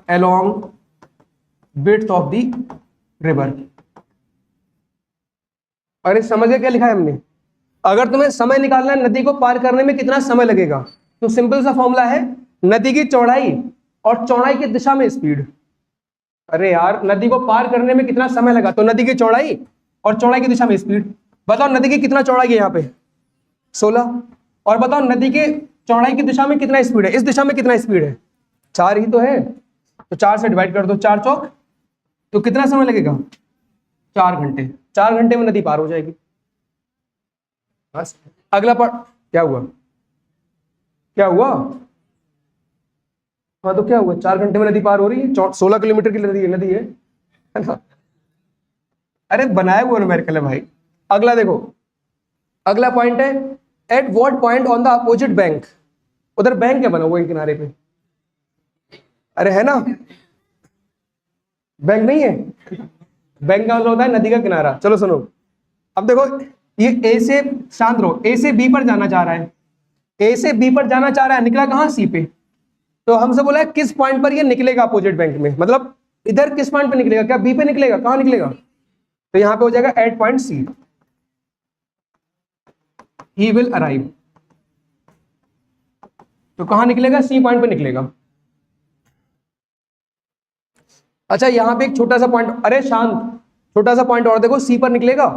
[SPEAKER 1] along width of the river. अरे समझ गए क्या लिखा है हमने? अगर तुम्हें समय निकालना है नदी को पार करने में कितना समय लगेगा, तो सिंपल सा फॉर्मूला है नदी की चौड़ाई और चौड़ाई की दिशा में स्पीड। अरे यार, नदी को पार करने में कितना समय लगा, तो नदी की चौड़ाई और चौड़ाई की दिशा में स्पीड। बताओ नदी की कितना चौड़ाई है यहाँ पे? 16। और बताओ नदी के चौड़ाई की दिशा में कितना स्पीड है? इस दिशा में कितना स्पीड है? 4 ही तो है। तो 4 से डिवाइड कर दो, 4 चौक, तो कितना समय लगेगा? 4 घंटे। 4 घंटे में नदी पार हो जाएगी। बस। अगला पार्ट क्या हुआ? क्या हुआ? हाँ तो क्या हुआ? 4 घंटे में नदी पार हो रही है, 16 किलोमीटर की नदी है ना? अरे बनाया हुआ न्यूमेरिकल है भाई। अगला देखो, अगला पॉइंट है at what point on the opposite bank. उधर बैंक क्या बना हुआ है किनारे पे? अरे है ना, बैंक नहीं है? बैंक का मतलब होता है नदी का किनारा। चलो सुनो, अब देखो, ये ए से, शांत रहो, ए से बी पर जाना चाह रहा है, ए से बी पर जाना चाह रहा है, निकला कहां? सी पे। तो हमसे बोला है किस पॉइंट पर ये निकलेगा अपोजिट बैंक में, मतलब इधर किस पॉइंट पे निकलेगा? क्या बी पे निकलेगा? कहां निकलेगा? तो यहां पे हो जाएगा at point C, he will arrive. तो कहां निकलेगा? सी पॉइंट पे निकलेगा। अच्छा यहां पे एक छोटा सा पॉइंट, अरे शांत, छोटा सा पॉइंट और देखो, सी पर निकलेगा।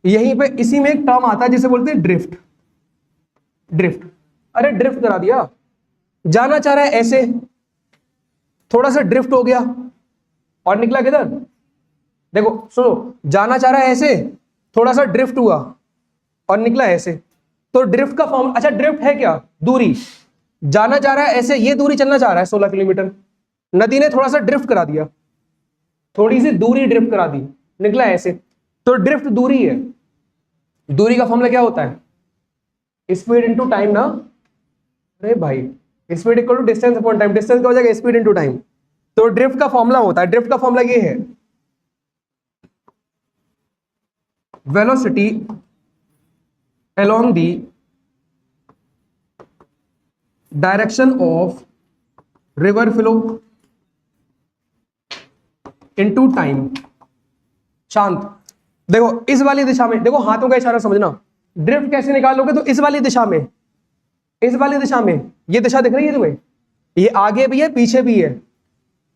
[SPEAKER 1] यहीं पे इसी में एक टर्म आता है जिसे बोलते हैं ड्रिफ्ट। ड्रिफ्ट, अरे ड्रिफ्ट करा दिया। जाना चाह रहा है ऐसे, थोड़ा सा ड्रिफ्ट हो गया और निकला किधर? देखो सुनो, जाना चाह रहा है ऐसे, थोड़ा सा ड्रिफ्ट हुआ और निकला ऐसे। तो ड्रिफ्ट का फॉर्म, अच्छा ड्रिफ्ट है क्या? दूरी, जाना चाह रहा है ऐसे, ये दूरी चलना चाह रहा है 16 किलोमीटर, नदी ने थोड़ा सा ड्रिफ्ट करा दिया, थोड़ी सी दूरी ड्रिफ्ट करा दी, निकला ऐसे, तो ड्रिफ्ट दूरी है। दूरी का फॉर्मूला क्या होता है? स्पीड इनटू टाइम ना। अरे भाई, speed equal to distance upon time, distance का हो जाएगा स्पीड इनटू टाइम। तो ड्रिफ्ट का फॉर्मूला होता है, ड्रिफ्ट का फॉर्मूला ये है, velocity along the direction of river flow into time। शांत, देखो इस वाली दिशा में, देखो हाथों का इशारा समझना, ड्रिफ्ट कैसे निकालोगे? तो इस वाली दिशा में, इस वाली दिशा में, ये दिशा दिख रही है तुम्हें, ये आगे भी है पीछे भी है,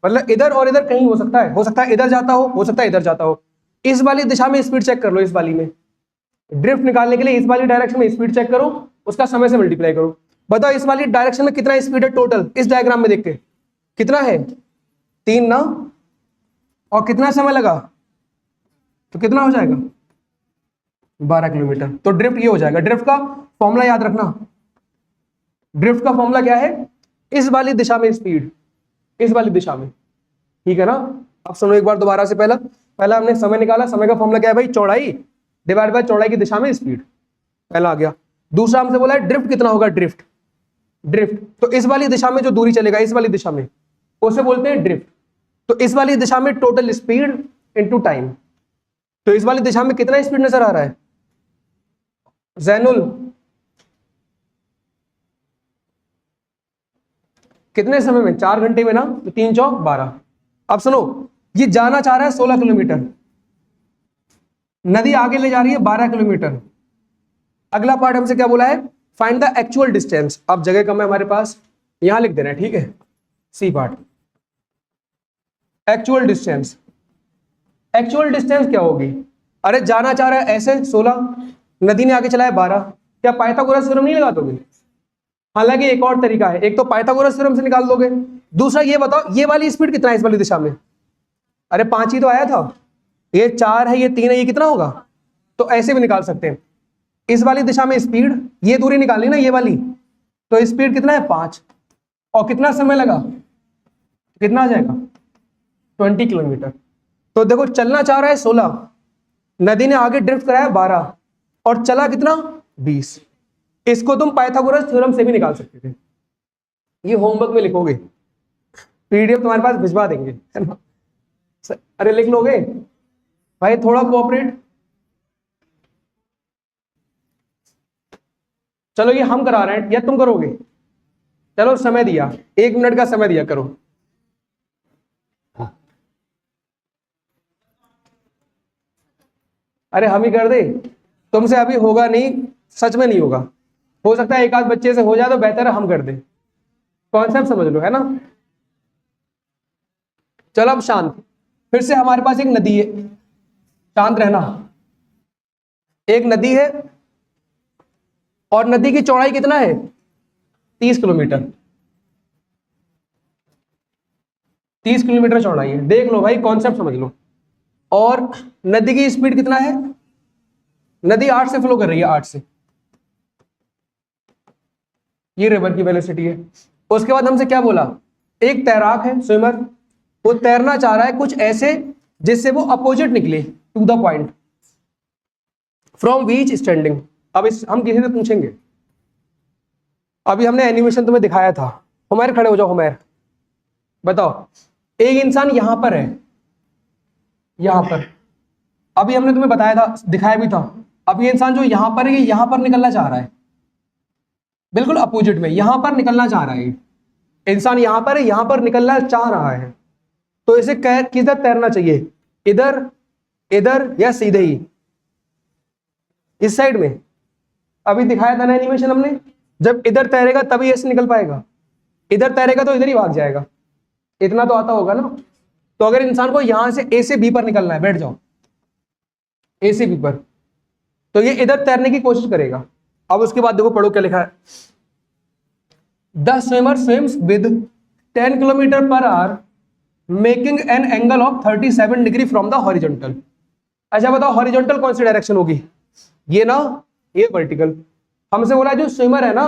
[SPEAKER 1] मतलब इधर और इधर कहीं हो सकता है इधर जाता हो सकता है इधर जाता हो। इस वाली दिशा में स्पीड चेक कर लो, इस वाली में ड्रिफ्ट निकालने के लिए इस वाली डायरेक्शन में स्पीड चेक करो, उसका समय से मल्टीप्लाई करो, बताओ इस वाली डायरेक्शन में कितना स्पीड है टोटल, इस डायग्राम में देख के कितना है? 3 ना, और कितना समय लगा? तो कितना हो जाएगा? 12 किलोमीटर। तो ड्रिफ्ट ये हो जाएगा। ड्रिफ्ट का फॉर्मूला याद रखना, ड्रिफ्ट का फॉर्मूला क्या है? इस वाली दिशा में स्पीड, इस वाली दिशा में, ठीक है ना? अब सुनो एक बार दोबारा से, पहला हमने समय निकाला, समय का फॉर्मूला क्या है भाई? चौड़ाई डिवाइड बाय चौड़ाई की दिशा में स्पीड, पहला आ गया। दूसरा हमसे बोला है ड्रिफ्ट कितना होगा? ड्रिफ्ट तो इस वाली दिशा में जो दूरी चलेगा, इस वाली दिशा में, उसे बोलते हैं ड्रिफ्ट। तो इस वाली दिशा में टोटल स्पीड इनटू टाइम, तो इस वाली दिशा में कितना स्पीड नजर आ रहा है जैनुल? कितने समय में? 4 घंटे में ना, तो 3 चौक 12। अब सुनो, ये जाना चाह रहा है 16 किलोमीटर, नदी आगे ले जा रही है 12 किलोमीटर। अगला पार्ट हमसे क्या बोला है? Find the actual distance. अब जगह कम है हमारे पास, यहां लिख देना है, ठीक है? C part, actual distance. Actual distance क्या होगी? अरे जाना चाह रहा है ऐसे 16, नदी ने आगे चलाया 12, क्या पाइथागोरस थ्योरम नहीं लगा दोगे? हालांकि एक और तरीका है, एक तो पाइथागोरस थ्योरम से निकाल दोगे, दूसरा ये बताओ ये वाली स्पीड कितना है इस वाली दिशा में? अरे 5 ही तो आया था, ये 4 है, ये 3 है, ये कितना होगा? तो ऐसे भी निकाल सकते हैं। इस वाली दिशा में स्पीड, ये दूरी निकालनी ना ये वाली, तो स्पीड कितना है? 5, और कितना समय लगा? कितना आ जाएगा? 20 किलोमीटर। तो देखो चलना चाह रहा है 16, नदी ने आगे ड्रिफ्ट कराया 12, और चला कितना? 20। इसको तुम पाइथागोरस थ्योरम से भी निकाल सकते थे। ये होमवर्क में लिखोगे, पीडीएफ तुम्हारे पास भिजवा देंगे, है ना? अरे लिख लोगे भाई, थोड़ा कोऑपरेट। चलो ये हम करा रहे हैं या तुम करोगे? चलो समय दिया, 1 मिनट का समय दिया, करो। अरे हम ही कर दे, तुमसे अभी होगा नहीं, सच में नहीं होगा, हो सकता है एक आध बच्चे से हो जाए, तो बेहतर है हम कर दें। कॉन्सेप्ट समझ लो, है ना? चलो अब शांत, फिर से हमारे पास एक नदी है, शांत रहना। एक नदी है और नदी की चौड़ाई कितना है? 30 किलोमीटर। 30 किलोमीटर चौड़ाई है, देख लो भाई, कॉन्सेप्ट समझ लो। और नदी की स्पीड कितना है? नदी 8 से फ्लो कर रही है, 8 से, ये रिवर की वेलोसिटी है। उसके बाद हमसे क्या बोला? एक तैराक है, स्विमर, वो तैरना चाह रहा है कुछ ऐसे जिससे वो अपोजिट निकले to the point from beach standing. अब इस हम किसी से पूछेंगे, अभी हमने एनिमेशन तुम्हें दिखाया था, हुमैर खड़े हो जाओ, हुमैर बताओ, एक इंसान यहां पर है, यहां पर, अभी हमने तुम्हें बताया था, दिखाया भी था। अब ये इंसान जो यहां पर है, ये यहां पर निकलना चाह रहा है, बिल्कुल अपोजिट में, यहां पर निकलना चाह रहा है। इंसान यहां पर है, यहां पर निकलना चाह रहा है, तो इसे किधर तैरना चाहिए? इधर, इधर, या सीधे ही इस साइड में? अभी दिखाया था ना एनिमेशन हमने, जब इधर तैरेगा तभी ऐसे निकल पाएगा, इधर तैरेगा तो इधर ही भाग जाएगा। इतना तो आता होगा ना? तो अगर इंसान को यहां से ए से बी पर निकलना है, बैठ जाओ, ए से बी पर, तो ये इधर तैरने की कोशिश करेगा। अब उसके बाद देखो, पढ़ो क्या लिखा है। The swimmer swims with 10 kilometre per our making an angle of 37 degree from the horizontal. अच्छा बताओ, हॉरिजॉन्टल कौन सी डायरेक्शन होगी? ये ना, ये वर्टिकल। हमसे बोला जो स्विमर है ना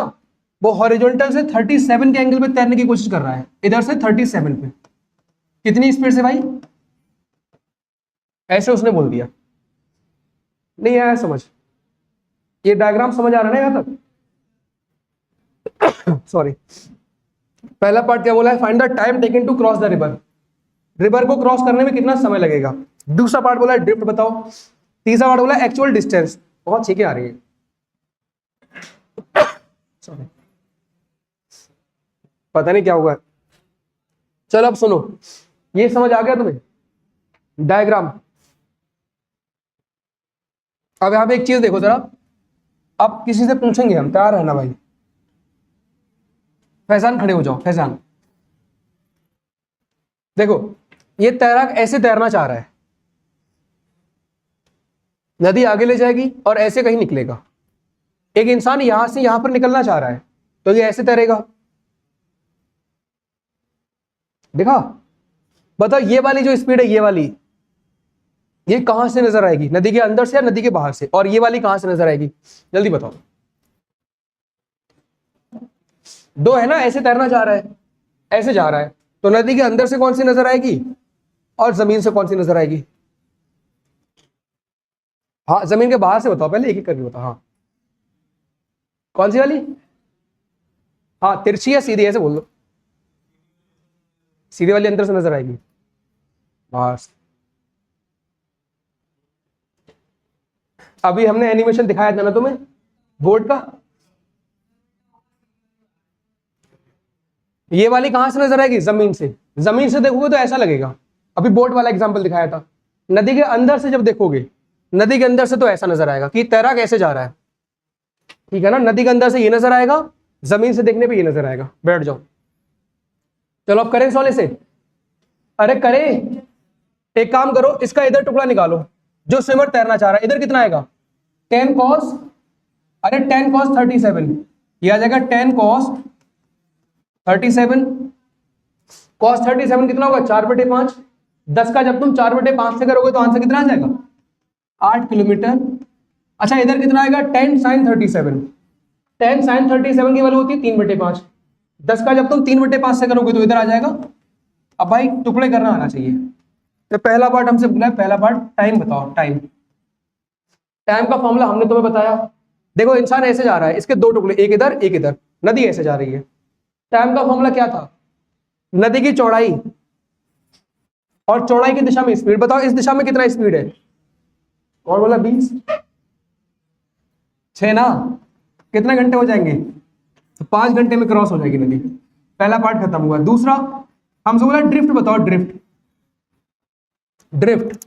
[SPEAKER 1] वो हॉरिजॉन्टल से 37 के एंगल पे तैरने की कोशिश कर रहा है, इधर से 37 पे। कितनी स्पीड से भाई? ऐसे उसने बोल दिया। नहीं आया समझ? ये डायग्राम समझ आ रहा है ना यहां तक? सॉरी। पहला पार्ट क्या बोला है? Find the time taken to cross the river. River को क्रॉस करने में कितना समय लगेगा। दूसरा पार्ट बोला है ड्रिफ्ट बताओ। तीसरा पार्ट बोला है एक्चुअल डिस्टेंस। बहुत छींके आ रही है, सॉरी, पता नहीं क्या हुआ है। चलो अब सुनो, ये समझ आ गया तुम्हें डायग्राम। अब यहां पे एक चीज देखो जरा, अब किसी से पूछेंगे हम, तैयार है ना भाई? फैजान खड़े हो जाओ, फैजान। देखो ये तैराक ऐसे तैरना चाह रहा है, नदी आगे ले जाएगी और ऐसे कहीं निकलेगा। एक इंसान यहां से यहां पर निकलना चाह रहा है तो ये ऐसे तैरेगा। देखा? बताओ ये वाली जो स्पीड है, ये वाली, ये कहां से नजर आएगी? नदी के अंदर से या नदी के बाहर से? और ये वाली कहां से नजर आएगी? जल्दी बताओ। दो है ना, ऐसे तैरना चाह रहा है, ऐसे जा रहा है, तो नदी के अंदर से कौन सी नजर आएगी और जमीन से कौन सी नजर आएगी? हाँ जमीन के बाहर से बताओ, पहले एक एक करके बताओ। हाँ कौन सी वाली? हाँ तिरछी या सीधी, ऐसे बोल दो। सीधी वाली अंदर से नजर आएगी, बाहर से। अभी हमने एनिमेशन दिखाया था ना तुम्हें बोर्ड का, ये वाली कहां से नजर आएगी? जमीन से। जमीन से देखोगे तो ऐसा लगेगा। अभी बोट वाला एग्जांपल दिखाया था। नदी के अंदर से जब देखोगे, नदी के अंदर से तो ऐसा नजर आएगा कि तैराक ऐसे जा रहा है, ठीक है ना? नदी के अंदर से ये नजर आएगा, जमीन से देखने पे ये नजर आएगा। बैठ जाओ। चलो अब करें सोले से। अरे करें, एक काम करो, इसका इधर टुकड़ा निकालो। जो स्विमर तैरना चाह रहा है, इधर कितना आएगा? 10 cos, अरे 10 cos 37, ये आ जाएगा 10 cos 37। cos 37 कितना होगा? 4/5। 10 का जब तुम 4/5 से करोगे तो आंसर कितना आ जाएगा? 8 किलोमीटर। अच्छा इधर कितना आएगा? 10 sin 37। 10 sin 37 की वैल्यू होती है 3/5। 10 का जब तुम 3/5 से करोगे तो इधर आ जाएगा। अब भाई टुकड़े करना आना चाहिए। तो पहला पार्ट हमसे बोला है, पहला पार्ट टाइम बताओ। टाइम, टाइम का फॉर्मूला हमने तुम्हें बताया। देखो इंसान ऐसे जा रहा है, इसके दो टुकड़े, एक इधर एक इधर, नदी ऐसे जा रही है। टाइम का फॉर्मूला क्या था? नदी की चौड़ाई और चौड़ाई की दिशा में स्पीड। बताओ इस दिशा में कितना स्पीड है? और बोला 20। 6 ना, कितने घंटे हो जाएंगे? तो 5 घंटे में क्रॉस हो जाएगी नदी। पहला पार्ट खत्म हुआ। दूसरा हमसे बोला ड्रिफ्ट बताओ। ड्रिफ्ट, ड्रिफ्ट,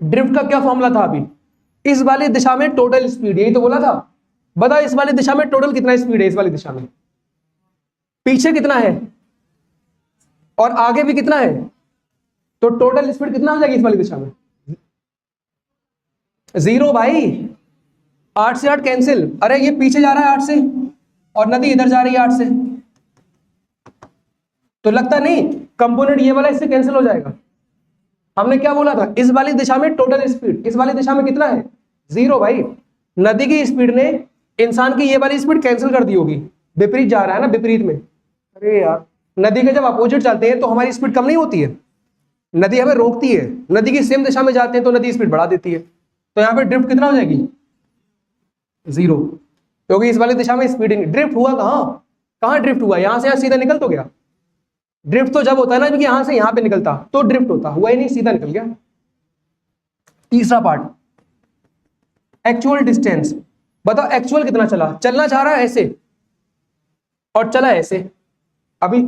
[SPEAKER 1] ड्रिफ्ट का क्या फॉर्मूला था? अभी इस वाली दिशा में टोटल स्पीड, यही तो बोला था। बताओ इस वाली दिशा में टोटल कितना स्पीड है? इस वाली दिशा में पीछे कितना है और आगे भी कितना है? तो टोटल स्पीड कितना हो जाएगी इस वाली दिशा में? 0 भाई। 8 से 8 कैंसिल। अरे ये पीछे जा रहा है 8 से और नदी इधर जा रही है 8 से, तो लगता नहीं कंपोनेंट ये वाला इससे कैंसिल हो जाएगा। हमने क्या बोला था? इस वाली दिशा में टोटल स्पीड, इस वाली दिशा में कितना है? 0 भाई। नदी की स्पीड ने इंसान की ये वाली स्पीड कैंसिल कर दी होगी, विपरीत जा रहा है ना, विपरीत में। अरे यार, नदी के जब अपोजिट चलते हैं तो हमारी स्पीड कम नहीं होती है, नदी हमें रोकती है। नदी की सेम दिशा में जाते हैं तो नदी स्पीड बढ़ा देती है। तो यहाँ पे ड्रिफ्ट कितना हो जाएगी? 0, क्योंकि इस वाली दिशा में स्पीड नहीं। ड्रिफ्ट हुआ कहाँ? कहाँ ड्रिफ्ट हुआ? यहां से यहाँ सीधा निकल तो गया। ड्रिफ्ट तो जब होता है ना कि यहां से यहां पे निकलता तो ड्रिफ्ट होता, हुआ ही नहीं, सीधा निकल गया। तीसरा पार्ट एक्चुअल डिस्टेंस। बताओ एक्चुअल कितना चला? चलना चाह रहा है ऐसे और चला ऐसे। अभी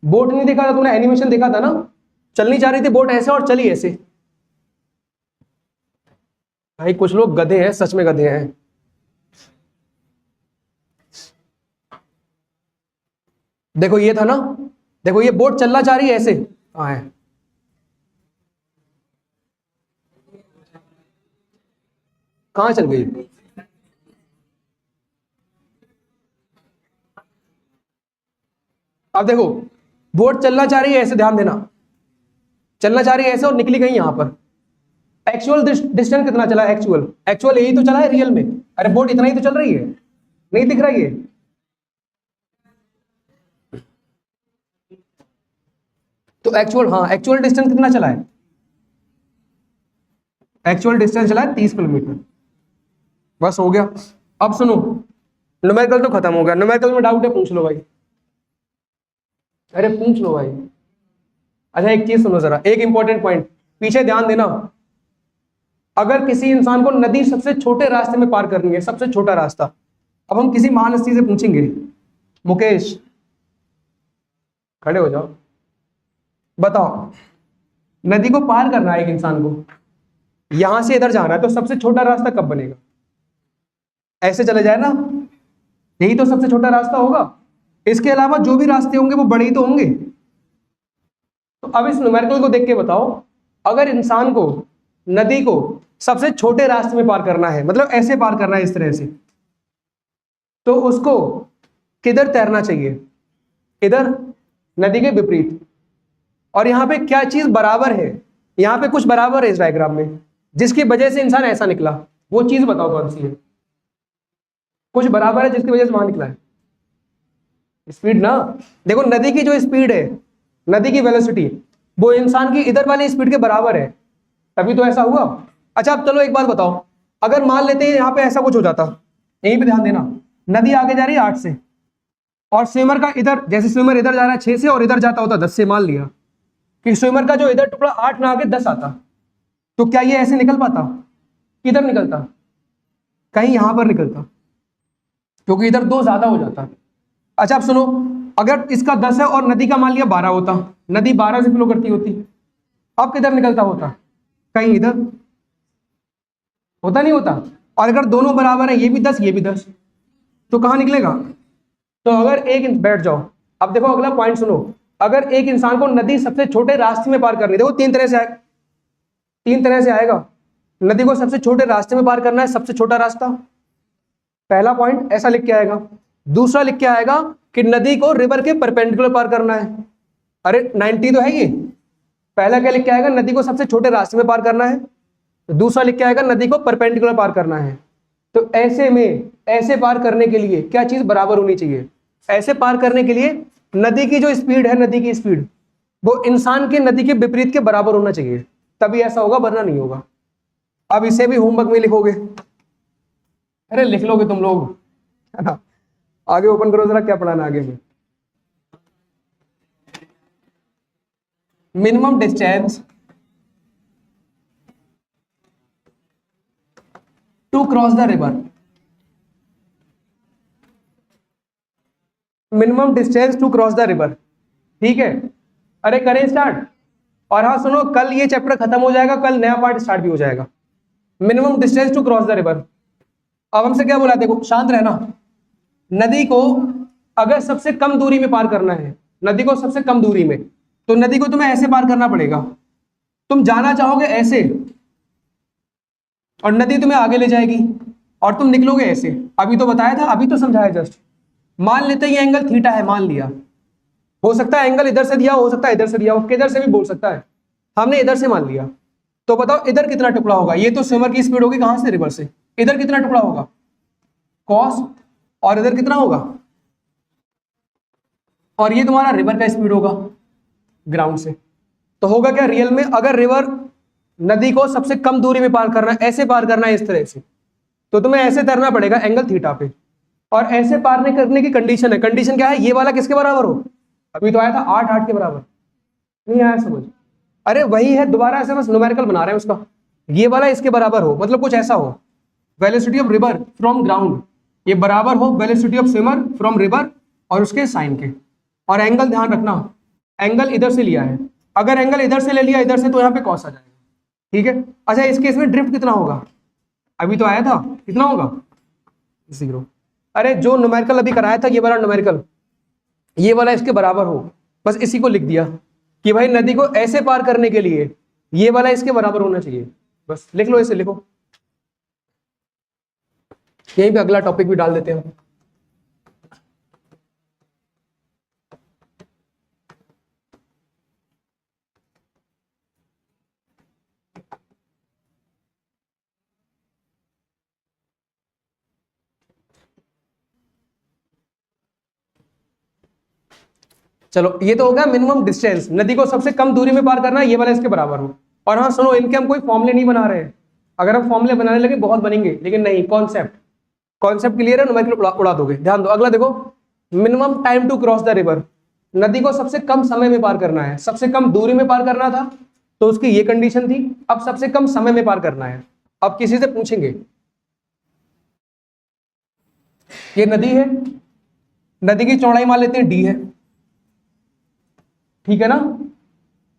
[SPEAKER 1] बोट नहीं देखा था तुमने? एनिमेशन देखा था ना? चलनी चाह रही थी बोट ऐसे और चली ऐसे। भाई कुछ लोग गधे हैं, सच में गधे हैं। देखो ये था ना, देखो ये बोट चलना चाह रही है ऐसे, कहां है? कहां चल गई? अब देखो बोट चलना चाह रही है ऐसे, ध्यान देना, चलना चाह रही है ऐसे और निकली गई यहां पर। एक्चुअल डिस्टेंस कितना चला? एक्चुअल, एक्चुअल यही तो चला है रियल में। अरे बोट इतना ही तो चल रही है, नहीं दिख रहा ये? तो एक्चुअल, हाँ एक्चुअल डिस्टेंस कितना चला है? एक्चुअल डिस्टेंस चला है 30 किलोमीटर। बस हो गया। अब सुनो, न्यूमेरिकल तो खत्म हो गया। न्यूमेरिकल में डाउट है, पूछ लो भाई। अरे पूछ लो भाई। अच्छा एक चीज सुनो जरा, एक इंपॉर्टेंट पॉइंट, पीछे ध्यान देना। अगर किसी इंसान को नदी सबसे छोटे रास्ते में पार करनी है, सबसे छोटा रास्ता, अब हम किसी महान हस्ती से पूछेंगे, मुकेश खड़े हो जाओ, बताओ नदी को पार करना है एक इंसान को, यहां से इधर जाना है, तो सबसे छोटा रास्ता कब बनेगा? ऐसे चले जाए ना, यही तो सबसे छोटा रास्ता होगा। इसके अलावा जो भी रास्ते होंगे वो बड़े ही तो होंगे। तो अब इस न्यूमेरिकल को देख के बताओ, अगर इंसान को नदी को सबसे छोटे रास्ते में पार करना है, मतलब ऐसे पार करना है इस तरह से, तो उसको किधर तैरना चाहिए? इधर, नदी के विपरीत। और यहां पे क्या चीज बराबर है? यहां पे कुछ बराबर है इस डायग्राम में, जिसकी वजह से इंसान ऐसा निकला, वो चीज बताओ कौन सी है? कुछ बराबर है जिसकी वजह से वहां निकला है। स्पीड ना, देखो नदी की जो स्पीड है, नदी की वेलोसिटी, वो इंसान की इधर वाली स्पीड के बराबर है, तभी तो ऐसा हुआ। अच्छा अब चलो एक बात बताओ, अगर मान लेते हैं यहां पे ऐसा कुछ हो जाता, यहीं पे ध्यान देना, नदी आगे जा रही है 8 से, और स्विमर का इधर, जैसे स्विमर इधर जा रहा है 6 से और इधर जाता होता 10 से, मान लिया कि स्विमर का जो इधर टुकड़ा 8 ना आके 10 आता, तो क्या ये ऐसे निकल पाता? किधर निकलता? कहीं यहां पर निकलता, क्योंकि इधर 2 ज्यादा हो जाता। अच्छा अब सुनो, अगर इसका 10 है और नदी का मान लिया 12 होता, नदी 12 से फ्लो करती होती, अब किधर निकलता होता? कहीं इधर होता, नहीं होता? और अगर दोनों बराबर है, ये भी 10 ये भी 10, तो कहां निकलेगा? तो अगर एक, बैठ जाओ, अब देखो अगला पॉइंट सुनो, अगर एक इंसान को नदी सबसे छोटे रास्ते में पार करनी, देखो 3 तरह से आएगा, 3 तरह से आएगा। नदी को सबसे छोटे रास्ते में पार करना है, सबसे छोटा रास्ता, पहला पॉइंट ऐसा लिख के आएगा। दूसरा लिख के आएगा कि नदी को रिवर के परपेंडिकुलर पार करना है। अरे 90 तो है ये। पहला क्या लिख के आएगा? नदी को सबसे छोटे रास्ते में पार करना है। दूसरा लिख के आएगा नदी को परपेंडिकुलर पार करना है। तो ऐसे में, ऐसे पार करने के लिए क्या चीज बराबर होनी चाहिए? ऐसे पार करने के लिए नदी की जो स्पीड है, नदी की स्पीड, वो इंसान के नदी के विपरीत के बराबर होना चाहिए, तभी ऐसा होगा, वरना नहीं होगा। अब इसे भी होमवर्क में लिखोगे। अरे लिख लोगे तुम लोग, है ना? आगे ओपन करो जरा, क्या पढ़ाना आगे में। Minimum distance to cross the river, minimum distance to cross the river, ठीक है? अरे करें स्टार्ट। और हाँ सुनो, कल ये चैप्टर खत्म हो जाएगा, कल नया पार्ट स्टार्ट भी हो जाएगा। Minimum distance to cross the river. अब हमसे क्या बोला, देखो शांत रहना। नदी को अगर सबसे कम दूरी में पार करना है, नदी को सबसे कम दूरी में, तो नदी को तुम्हें ऐसे पार करना पड़ेगा। तुम जाना चाहोगे ऐसे, और नदी तुम्हें आगे ले जाएगी, और तुम निकलोगे ऐसे। अभी तो बताया था, अभी तो समझाया जस्ट। मान लेते हैं ये एंगल थीटा है, मान लिया। हो सकता है एंगल इधर से दिया हो सकता है इधर से दिया हो, किधर से भी बोल सकता है, हमने इधर से मान लिया। तो बताओ इधर कितना टुकड़ा होगा? ये तो स्विमर की स्पीड होगी, कहां से? रिवर से। इधर कितना टुकड़ा होगा? कॉस। और इधर कितना होगा? और ये तुम्हारा रिवर का स्पीड होगा, ग्राउंड से। तो होगा क्या रियल में, अगर रिवर, नदी को सबसे कम दूरी में पार करना है, ऐसे पार करना है इस तरह से, तो तुम्हें ऐसे तैरना पड़ेगा एंगल थीटा पे। और ऐसे पार नहीं करने की कंडीशन है, कंडीशन क्या है? ये वाला किसके बराबर हो? अभी तो आया था 8 8 के बराबर, नहीं आया समझ? अरे वही है, दोबारा ऐसे बस न्यूमेरिकल बना रहे हैं उसका। ये वाला इसके बराबर हो, मतलब कुछ ऐसा हो, velocity of river from ground, ये बराबर हो velocity of swimmer from river, और उसके साइन के। और एंगल ध्यान रखना, एंगल इधर से लिया है, अगर एंगल इधर से ले लिया इधर से, तो यहाँ पे कॉस आ जाएगा, ठीक है? अच्छा इस केस में ड्रिफ्ट कितना होगा? अभी तो आया था, कितना होगा? 0। अरे जो न्यूमेरिकल अभी कराया था, ये वाला न्यूमेरिकल, ये वाला इसके बराबर हो, बस इसी को लिख दिया कि भाई नदी को ऐसे पार करने के लिए ये वाला इसके बराबर होना चाहिए, बस लिख लो, इसे लिखो। यहीं पे अगला टॉपिक भी डाल देते हैं। चलो ये तो हो गया मिनिमम डिस्टेंस, नदी को सबसे कम दूरी में पार करना है, ये वाला इसके बराबर हो। और हाँ सुनो, इनके हम कोई फॉर्मूले नहीं बना रहे हैं, अगर हम फॉर्मूले बनाने लगे बहुत बनेंगे, लेकिन नहीं, कॉन्सेप्ट क्लियर है, न्यूमेरिकल उड़ा दोगे। ध्यान दो, अगला देखो, minimum time to cross the river, नदी को सबसे कम समय में पार करना है, सबसे कम दूरी में पार करना था तो उसकी ये कंडीशन थी, अब सबसे कम समय में पार करना है। अब किसी से पूछेंगे, ये नदी है, नदी की चौड़ाई मान लेते हैं डी है, ठीक है ना,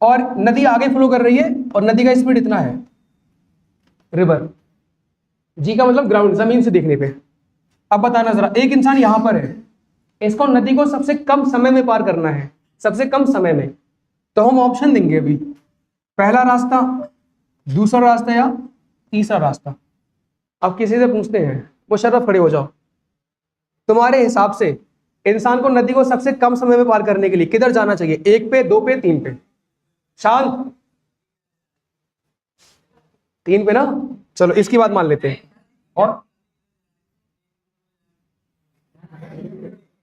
[SPEAKER 1] और नदी आगे फ्लो कर रही है और नदी का स्पीड इतना है, रिवर, जी का मतलब ग्राउंड, जमीन से देखने पे। अब बताना जरा, एक इंसान यहां पर है, इसको नदी को सबसे कम समय में पार करना है, सबसे कम समय में, तो हम ऑप्शन देंगे अभी, पहला रास्ता, दूसरा रास्ता या तीसरा रास्ता। अब किसी से पूछते हैं, मुशर्रफ खड़े हो जाओ, तुम्हारे हिसाब से इंसान को नदी को सबसे कम समय में पार करने के लिए किधर जाना चाहिए, 1 पे, 2 पे, 3 पे? शांत, 3 पे ना, चलो इसकी बात मान लेते हैं। और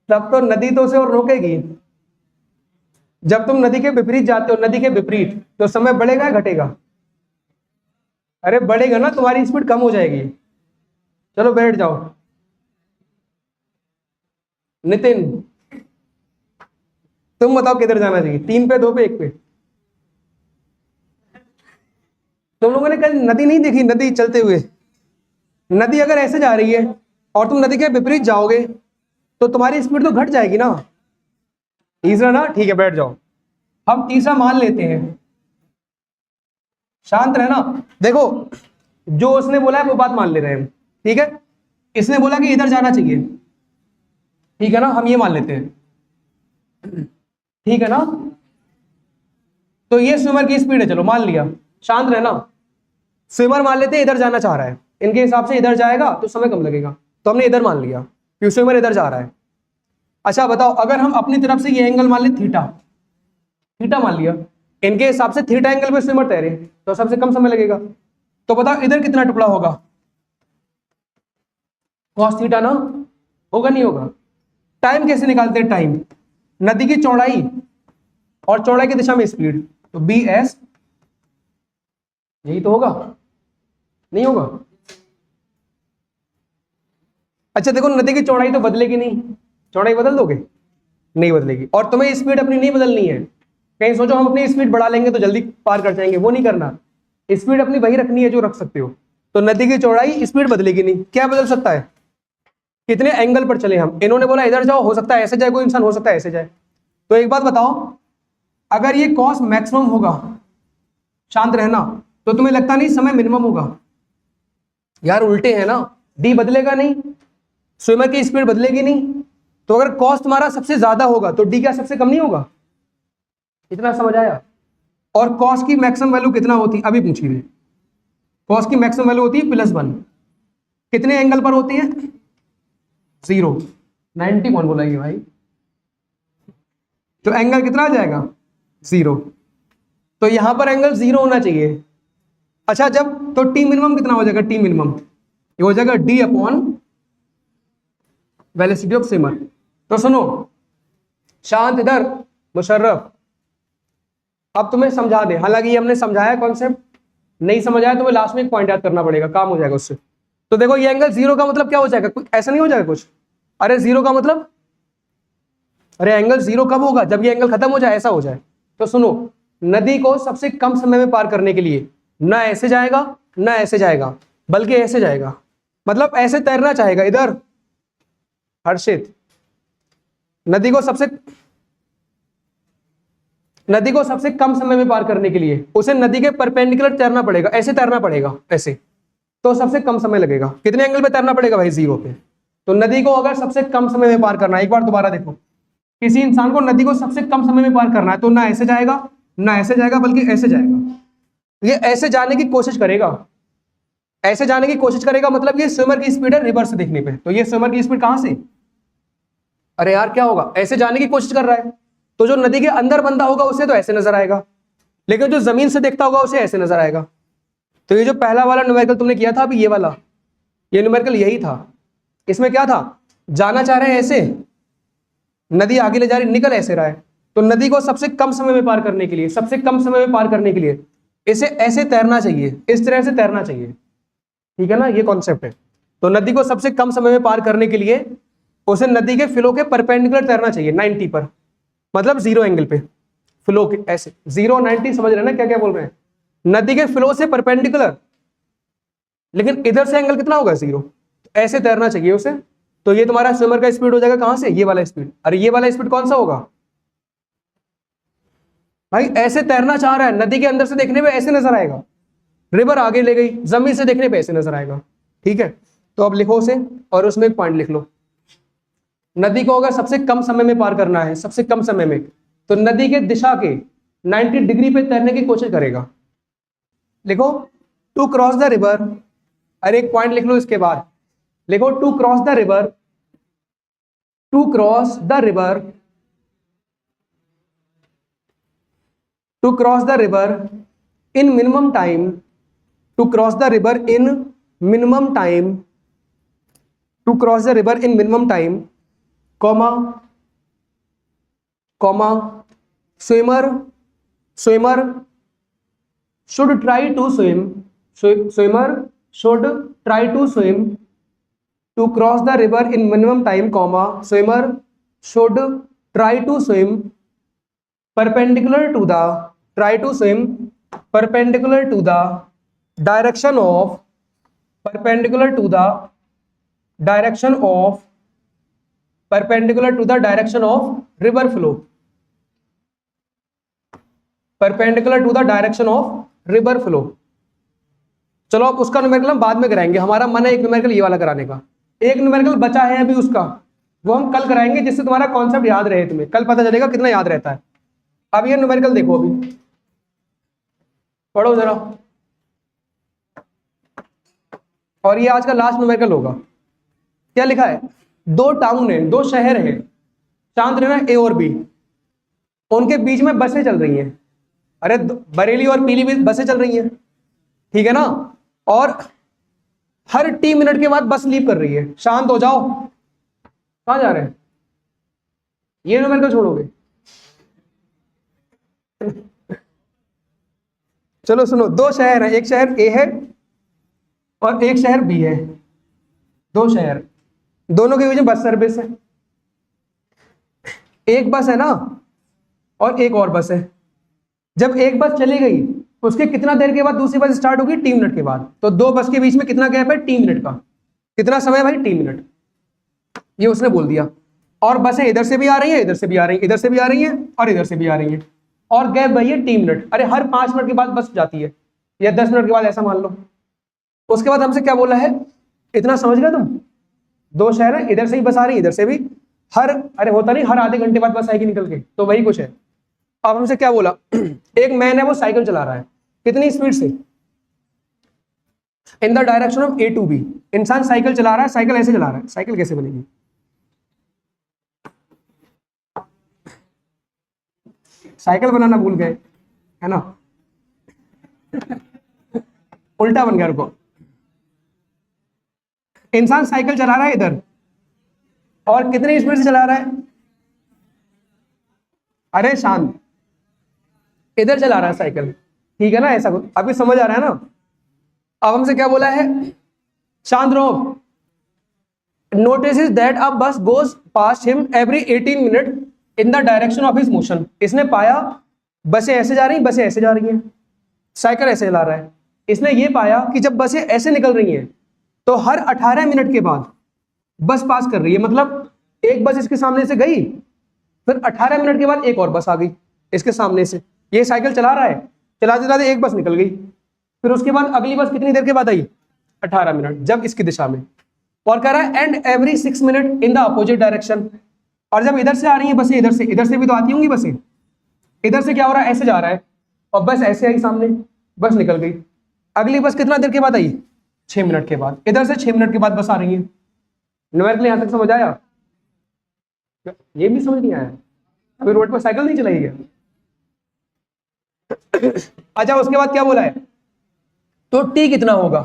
[SPEAKER 1] तब तो नदी तो उसे और रोकेगी, जब तुम नदी के विपरीत जाते हो, नदी के विपरीत, तो समय बढ़ेगा या घटेगा? अरे बढ़ेगा ना, तुम्हारी स्पीड कम हो जाएगी। चलो बैठ जाओ। नितिन तुम बताओ किधर जाना चाहिए, 3 पे, 2 पे, 1 पे? तुम लोगों ने कल नदी नहीं देखी, नदी चलते हुए, नदी अगर ऐसे जा रही है और तुम नदी के विपरीत जाओगे तो तुम्हारी स्पीड तो घट जाएगी ना। तीसरा ना, ठीक है बैठ जाओ, हम तीसरा मान लेते हैं। शांत रहना, देखो जो उसने बोला है वो बात मान ले रहे हैं, ठीक है, इसने बोला कि इधर जाना चाहिए, ठीक है ना, हम ये मान लेते हैं, ठीक है ना, तो ये स्विमर की स्पीड है, चलो मान लिया। शांत रहना, स्विमर मान लेते हैं इधर जाना चाह रहा है, इनके हिसाब से इधर जाएगा तो समय कम लगेगा, तो हमने इधर मान लिया कि स्विमर इधर जा रहा है। अच्छा बताओ, अगर हम अपनी तरफ से ये एंगल मान ले थीटा, थीटा मान लिया, इनके हिसाब से थीटा एंगल पे स्विमर तैरे तो सबसे कम समय लगेगा, तो बताओ इधर कितना टुकड़ा होगा, कॉस थीटा ना, होगा नहीं होगा? टाइम कैसे निकालते हैं, टाइम, नदी की चौड़ाई और चौड़ाई की दिशा में स्पीड, तो बी एस, यही तो होगा, नहीं होगा? अच्छा देखो, नदी की चौड़ाई तो बदलेगी नहीं, चौड़ाई बदल दोगे? नहीं बदलेगी, और तुम्हें स्पीड अपनी नहीं बदलनी है। कहीं सोचो हम अपनी स्पीड बढ़ा लेंगे तो जल्दी पार कर जाएंगे, वो नहीं करना, स्पीड अपनी वही रखनी है जो रख सकते हो। तो नदी की चौड़ाई, स्पीड बदलेगी नहीं, क्या बदल सकता है, कितने एंगल पर चले हम, इन्होंने बोला इधर जाओ, हो सकता है ऐसे जाए कोई इंसान, हो सकता है ऐसे जाए। तो एक बात बताओ, अगर ये कॉस मैक्सिमम होगा, शांत रहना, तो तुम्हें लगता नहीं समय मिनिमम होगा? यार उल्टे है ना, डी बदलेगा नहीं, स्विमर की स्पीड बदलेगी नहीं, तो अगर कॉस तुम्हारा सबसे ज्यादा होगा तो डी क्या सबसे कम नहीं होगा? इतना समझ आया? और कॉस की मैक्सिमम वैल्यू कितना होती है, अभी पूछिए, कॉस की मैक्सिमम वैल्यू होती है +1, कितने एंगल पर होती है? 0, 90 कौन बोला ये भाई, तो एंगल कितना आ जाएगा? 0, तो यहां पर एंगल 0 होना चाहिए। अच्छा जब, तो टी मिनिमम कितना हो जाएगा, टी मिनिमम ये हो जाएगा D upon velocity of swimmer. तो सुनो, शांत इधर, मुशर्रफ, अब तुम्हें समझा दे, हालांकि ये हमने समझाया कॉन्सेप्ट, नहीं समझ आया तो मैं लास्ट में एक पॉइंट याद करना पड़ेगा, काम हो जाएगा उससे। तो देखो ये एंगल 0 का मतलब क्या हो जाएगा, कुछ ऐसा नहीं हो जाएगा कुछ, अरे 0 का मतलब, अरे एंगल 0 कब होगा, जब ये एंगल खत्म हो जाए, ऐसा हो जाए। तो सुनो, नदी को सबसे कम समय में पार करने के लिए ना ऐसे जाएगा ना ऐसे जाएगा, बल्कि ऐसे जाएगा, मतलब ऐसे तैरना चाहेगा इधर। हर्षित, नदी को सबसे कम समय में पार करने के लिए उसे नदी के परपेंडिकुलर तैरना पड़ेगा, ऐसे तैरना पड़ेगा, ऐसे, तो सबसे कम समय लगेगा। कितने एंगल पे तैरना पड़ेगा भाई, 0 पे। तो नदी को अगर सबसे कम समय में पार करना है, एक बार दोबारा देखो, किसी इंसान को नदी को सबसे कम समय में पार करना है तो ना ऐसे जाएगा ना ऐसे जाएगा, बल्कि ऐसे जाएगा। ये ऐसे जाने की कोशिश करेगा, ऐसे जाने की कोशिश करेगा, मतलब ये स्विमर की स्पीड है रिवर्स देखने पे, तो ये स्विमर की स्पीड कहां से, अरे यार क्या होगा, ऐसे जाने की कोशिश कर रहा है, तो जो नदी के अंदर बंदा होगा उसे तो ऐसे नजर आएगा, लेकिन जो जमीन से देखता होगा उसे ऐसे नजर आएगा। तो ये जो पहला वाला न्यूमेरिकल तुमने किया था अभी, ये वाला, ये न्यूमेरिकल यही था। इसमें क्या था, जाना चाह रहे हैं ऐसे, नदी आगे ले जा रही, निकल ऐसे रहा है, तो नदी को सबसे कम समय में पार करने के लिए, सबसे कम समय में पार करने के लिए इसे ऐसे तैरना चाहिए, इस तरह से तैरना चाहिए, ठीक है ना, ये कॉन्सेप्ट है। तो नदी को सबसे कम समय में पार करने के लिए उसे नदी के फ्लो के परपेंडिकुलर तैरना चाहिए, 90 पर, मतलब 0 एंगल पे फ्लो के, ऐसे 0 90, समझ रहे हैं ना क्या क्या बोल रहे हैं, नदी के फ्लो से परपेंडिकुलर, लेकिन इधर से एंगल कितना होगा 0, ऐसे तैरना चाहिए उसे। तो ये तुम्हारा स्विमर का स्पीड हो जाएगा कहां से, ये वाला स्पीड। अरे ये वाला स्पीड कौन सा होगा भाई, ऐसे तैरना चाह रहा है, नदी के अंदर से देखने में ऐसे नजर आएगा, रिवर आगे ले गई, जमीन से देखने पे ऐसे नजर आएगा, ठीक है। तो अब लिखो उसे और उसमें एक पॉइंट लिख लो, नदी को अगर सबसे कम समय में पार करना है, सबसे कम समय में, तो नदी के दिशा के 90 डिग्री पे तैरने की कोशिश करेगा। लिखो टू क्रॉस द रिवर, अरे एक पॉइंट लिख लो इसके बाद, लिखो to cross the river, to cross the river, to cross the river in minimum time, to cross the river in minimum time, to cross the river in minimum time, comma comma swimmer swimmer should try to swim, swimmer should try to swim to cross the river in minimum time, comma swimmer should try to swim perpendicular to the, try to swim perpendicular to the direction of, perpendicular to the direction of, perpendicular to the direction of river flow, perpendicular to the direction of river flow. चलो अब उसका numerical हम बाद में कराएंगे, हमारा मन है एक न्यूमेरिकल ये वाला कराने का, एक न्यूमेरिकल बचा है अभी उसका, वो हम कल कराएंगे, जिससे तुम्हारा कॉन्सेप्ट याद रहे, तुम्हें कल पता चलेगा कितना याद रहता है। अब ये न्यूमेरिकल देखो, अभी पढ़ो जरा, और ये आज का लास्ट न्यूमेरिकल होगा। क्या लिखा है, दो टाउन है, दो शहर है, शांत रहना, ए और बी, उनके बीच में बसें चल रही हैं, अरे बरेली और पीलीभीत बसें चल रही हैं, ठीक है ना, और हर 3 मिनट के बाद बस लीव कर रही है। शांत हो जाओ, कहां जा रहे हैं, ये न्यूमेरिकल छोड़ोगे चलो सुनो, दो शहर है, एक शहर ए है और एक शहर बी है, दो शहर, दोनों के बीच में बस सर्विस है, एक बस है ना और एक और बस है। जब एक बस चली गई उसके कितना देर के बाद दूसरी बस स्टार्ट होगी, 3 मिनट के बाद। तो दो बस के बीच में कितना गैप है, 3 मिनट का। कितना समय भाई, 3 मिनट, ये उसने बोल दिया। और बसें इधर से भी आ रही हैं, इधर से भी आ रही हैं, इधर से भी आ रही हैं और इधर से भी आ रही हैं, और गैप भाई है 3 मिनट। अरे हर 5 मिनट के बाद बस जाती है, या 10 मिनट के बाद, ऐसा मान लो। उसके बाद हमसे क्या बोला है, इतना समझ गए तुम, दो शहर है, इधर से ही बस आ रही है, इधर से भी, हर, अरे होता नहीं हर आधे घंटे बाद बस आएगी निकल के, तो वही कुछ है। अब हमसे क्या बोला, एक मैन है वो साइकिल चला रहा है, कितनी स्पीड से, in the direction of A to B. इंसान साइकिल चला रहा है, साइकिल ऐसे चला रहा है, साइकिल कैसे बनेगी, साइकिल बनाना भूल गए है ना उल्टा बन गया, रुको। इंसान साइकिल चला रहा है इधर, और कितनी स्पीड से चला रहा है, अरे शांत, इधर चला रहा है साइकिल, ठीक है ना, ऐसा कुछ अभी समझ आ रहा है ना। अब हमसे क्या बोला है, शांत रहो, नोटिस दैट अ बस goes past him every 18 minute in the direction of his motion. इसने पाया बसें ऐसे जा रही, बसें ऐसे जा रही हैं, साइकिल ऐसे चला रहा है। इसने ये पाया कि जब बसें ऐसे निकल रही हैं तो हर 18 मिनट के बाद बस पास कर रही है, मतलब एक बस इसके सामने से गई, फिर 18 मिनट के बाद एक और बस आ गई इसके सामने से। ये साइकिल चला रहा है, चलाते चलाते एक बस निकल गई, फिर उसके बाद अगली बस कितनी देर के बाद आई, 18 मिनट, जब इसकी दिशा में। और कह रहा है and every 6 minute in the opposite direction. और जब इधर से आ रही है बसें, इधर से भी तो आती होंगी बसें, इधर से क्या हो रहा है, ऐसे जा रहा है, और बस ऐसे आई सामने, बस निकल गई। अगली बस कितना देर के बाद आई, 6 मिनट के बाद। इधर से 6 मिनट के बाद बस आ रही है। न्यूमेरिकल यहां तक समझ आया, ये भी समझ नहीं आया, अभी रोड पर साइकिल नहीं चलाई है अच्छा, उसके बाद क्या बोला है, तो टी कितना होगा,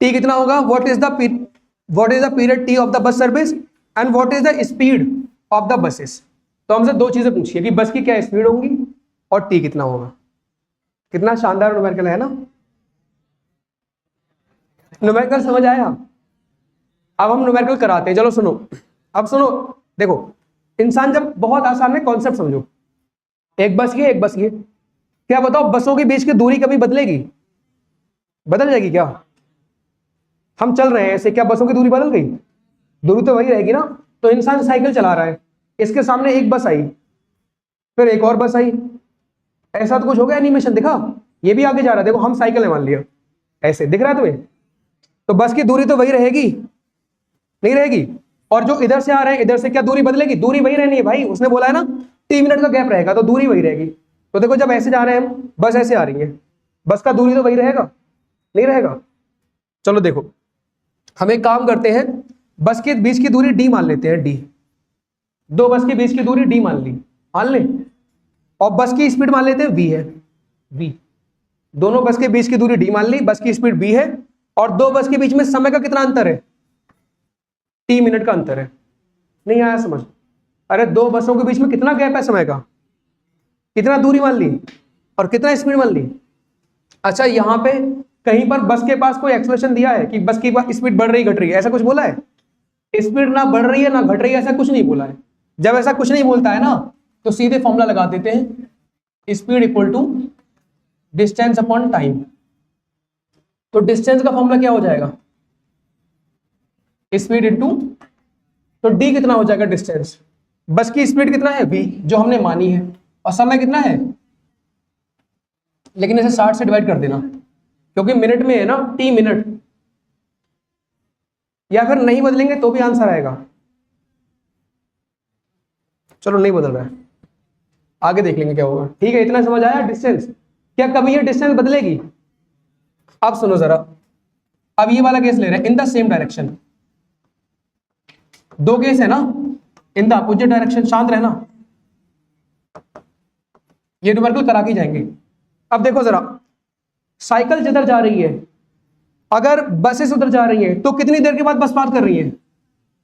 [SPEAKER 1] टी कितना होगा, what is the period T of the bus service and what is the speed of the buses. तो हमसे दो चीजें पूछी है कि बस की क्या स्पीड होगी और टी कितना होगा। कितना शानदार न्यूमेरिकल है ना। न्यूमेरिकल समझ आया। अब हम न्यूमेरिकल कराते हैं। चलो सुनो, अब सुनो, देखो इंसान जब, बहुत आसान है कॉन्सेप्ट समझो। एक बस ये, एक बस ये, क्या बताओ बसों के बीच की दूरी कभी बदलेगी? बदल जाएगी क्या? हम चल रहे हैं ऐसे, क्या बसों की दूरी बदल गई? दूरी तो वही रहेगी ना। तो इंसान साइकिल चला रहा है, इसके सामने एक बस आई, फिर एक और बस आई, ऐसा तो कुछ हो गया, एनिमेशन दिखा, ये भी आगे जा रहा है, देखो हम साइकिल ने मान लिया, ऐसे दिख रहा है तुम्हें? तो बस की दूरी तो वही रहेगी, नहीं रहेगी। और जो इधर से आ रहे हैं, इधर से क्या दूरी बदलेगी? दूरी वही रहनी है भाई, उसने बोला है ना 3 मिनट का गैप रहेगा, तो दूरी वही रहेगी। तो देखो जब ऐसे जा रहे हैं हम, बस ऐसे आ रही है, बस का दूरी तो वही रहेगा, नहीं रहेगा? चलो देखो, हम एक काम करते हैं, बस के बीच की दूरी डी मान लेते हैं, डी। दो बस के बीच की दूरी डी मान ली, मान ले, और बस की स्पीड मान लेते हैं वी है, वी। दोनों बस के बीच की दूरी डी मान ली, बस की स्पीड वी है, और दो बस के बीच में समय का कितना अंतर है? टी मिनट का अंतर है। नहीं आया समझ? अरे दो बसों के बीच में कितना गैप है समय का, कितना दूरी मान ली और कितना स्पीड मान ली। अच्छा यहां पे कहीं पर बस के पास कोई एक्सप्रेशन दिया है कि बस की स्पीड बढ़ रही घट रही है, ऐसा कुछ बोला है? स्पीड ना बढ़ रही है ना घट रही है, ऐसा कुछ नहीं बोला है। जब ऐसा कुछ नहीं बोलता है ना, तो सीधे फॉर्मूला लगा देते हैं, speed equal to distance upon time. तो डिस्टेंस का फॉर्मूला क्या हो जाएगा? स्पीड इनटू, तो डी कितना हो जाएगा? डिस्टेंस। बस की स्पीड कितना है? v, जो हमने मानी है, और समय कितना है? लेकिन इसे 60 से डिवाइड कर देना, क्योंकि मिनट में है ना, टी मिनट। या फिर नहीं बदलेंगे तो भी आंसर आएगा। चलो नहीं बदल रहा है, आगे देख लेंगे क्या होगा। ठीक है, इतना समझ आया डिस्टेंस। क्या कभी ये डिस्टेंस बदलेगी? अब सुनो जरा, अब ये वाला केस ले रहे हैं, इन द सेम डायरेक्शन। दो केस है ना, इन द अपोजिट डायरेक्शन। शांत रहना, ये न्यूमेरिकल करा के जाएंगे। अब देखो जरा, साइकिल जिधर जा रही है, अगर बसेस उधर जा रही है, तो कितनी देर के बाद बस पार कर रही है?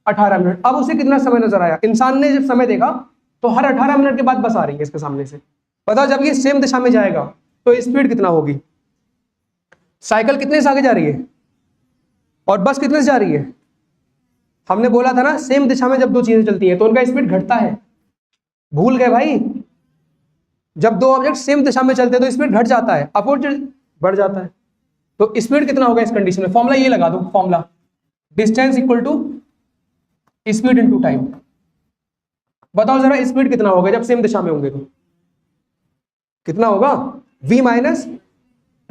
[SPEAKER 1] 18 मिनट। अब उसे कितना समय नजर आया? इंसान ने जब समय देखा तो हर 18 मिनट के बाद बस आ रही है इसके सामने से। बताओ जब ये सेम दिशा में जाएगा तो स्पीड कितना होगी? साइकिल कितने से आगे जा रही है और बस कितने से जा रही है? हमने बोला था ना, सेम दिशा में जब दो चीजें चलती हैं तो उनका स्पीड घटता है। भूल गए भाई? जब दो ऑब्जेक्ट सेम दिशा में चलते हैं तो स्पीड घट जाता है, अपोजिट बढ़ जाता है। तो स्पीड कितना होगा इस कंडीशन में? फॉर्मूला ये लगा दो, formula distance equal to speed into time. बताओ जरा स्पीड कितना होगा जब सेम दिशा में होंगे? तो कितना होगा? v minus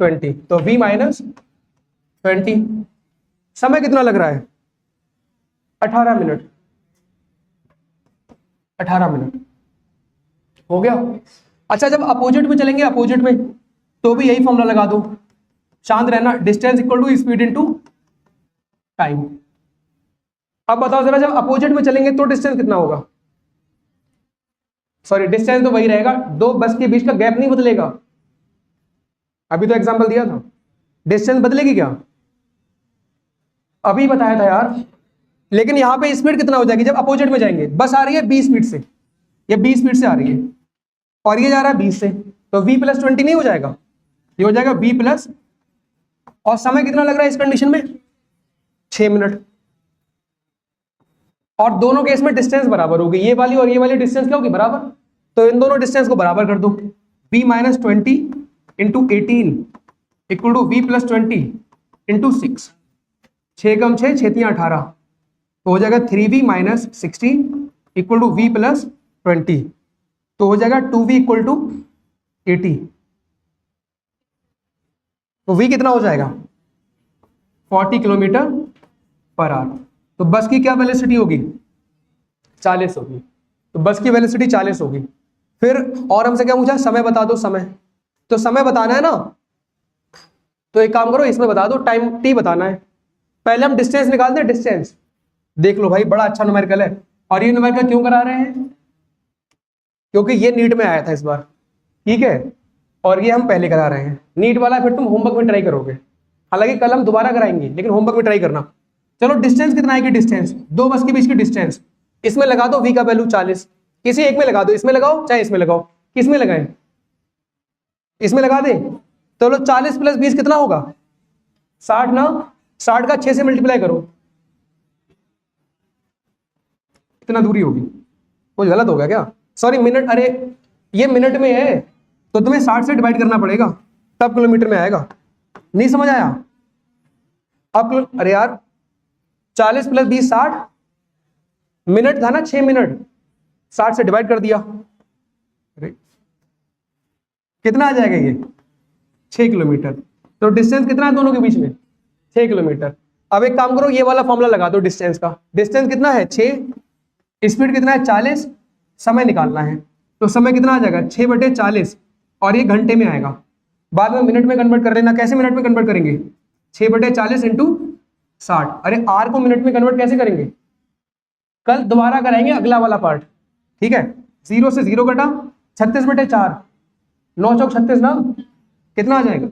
[SPEAKER 1] 20। तो v माइनस 20। समय कितना लग रहा है? 18 मिनट। 18 मिनट हो गया। अच्छा जब अपोजिट में चलेंगे, अपोजिट में, तो भी यही फॉर्मूला लगा दो। शांत रहना, distance equal to speed into time. अब बताओ जरा, जब अपोजिट में चलेंगे तो डिस्टेंस कितना होगा? सॉरी, डिस्टेंस तो वही रहेगा, दो बस के बीच का गैप नहीं बदलेगा। अभी तो एग्जांपल दिया था, डिस्टेंस बदलेगी क्या? अभी बताया था यार। लेकिन यहां पे स्पीड कितना हो जाएगी जब अपोजिट में जाएंगे? बस आ रही है 20 स्पीड से, ये 20 स्पीड से आ रही है और ये जा रहा है 20 से, तो v प्लस 20 नहीं हो जाएगा? ये हो जाएगा v प्लस, और समय कितना लग रहा है इस कंडीशन में? 6 मिनट। और दोनों केस में डिस्टेंस बराबर होगी, ये वाली और ये वाली डिस्टेंस क्या होगी? बराबर। तो इन दोनों डिस्टेंस को बराबर कर दो, v minus 20 into 18 equal to v plus 20 into 6। 6 कम 6, 6 3 18, तो हो जाएगा 3v minus 16 equal to v plus 20, तो हो जाएगा 2v इक्वल टू 80। तो v कितना हो जाएगा? 40 किलोमीटर पर आवर। तो बस की क्या वेलोसिटी होगी? 40 होगी। तो बस की वेलोसिटी 40 होगी। फिर और हमसे क्या पूछा? समय बता दो, समय। तो समय बताना है ना, तो एक काम करो, इसमें बता दो, टाइम t बताना है। पहले हम डिस्टेंस निकालते हैं, डिस्टेंस। देख लो भाई, बड़ा अच्छा न्यूमेरिकल है। और ये न्यूमेरिकल क्यों करा रहे हैं? क्योंकि ये नीट में आया था इस बार, ठीक है, और ये हम पहले करा रहे हैं। नीट वाला फिर तुम होमवर्क में ट्राई करोगे, हालांकि कल हम दोबारा कराएंगे, लेकिन होमवर्क में ट्राई करना। चलो डिस्टेंस कितना है कि डिस्टेंस, दो बस के बीच की डिस्टेंस, इसमें लगा दो v का वैल्यू 40, किसी एक में लगा दो, इसमें लगाओ चाहे इसमें लगाओ, किस में लगाएं, इसमें लगा दें। तो लो 40 + 20 कितना होगा 60 ना, 60 का 6 से मल्टीप्लाई करो, कितना दूरी होगी, कुछ गलत हो गया क्या, सॉरी मिनट, अरे ये मिनट में है तो तुम्हें 60 से डिवाइड करना पड़ेगा तब किलोमीटर में आएगा, नहीं समझ आया। अब अरे यार 40 + 20 60, मिनट था ना 6 मिनट, 60 से डिवाइड कर दिया, अरे कितना आ जाएगा ये 6 किलोमीटर। तो डिस्टेंस कितना है दोनों के बीच में 6 किलोमीटर। अब एक काम करो, ये वाला फॉर्मूला लगा दो डिस्टेंस का, डिस्टेंस कितना है 6, स्पीड कितना है 40, समय निकालना है तो समय कितना आ जाएगा 6/40 और ये घंटे में आएगा, बाद में मिनट में कन्वर्ट कर लेना। कैसे मिनट में कन्वर्ट करेंगे 6/40 × 60। अरे आर को मिनट में कन्वर्ट कैसे करेंगे, कल दोबारा कराएंगे अगला वाला पार्ट, ठीक है। 0 से 0 कटा, 36/4, 9 चौक 36 ना, कितना आ जाएगा,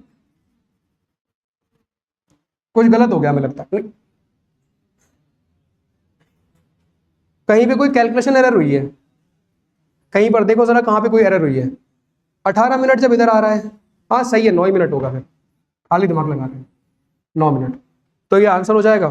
[SPEAKER 1] कुछ गलत हो गया हमें लगता है, कहीं पे कोई कैलकुलेशन एरर हुई है, कहीं पर देखो जरा कहाँ पे कोई एरर हुई है। 18 मिनट जब इधर आ रहा है, हाँ सही है 9 मिनट होगा, फिर खाली दिमाग लगा रहे हैं 9 मिनट, तो ये आंसर हो जाएगा।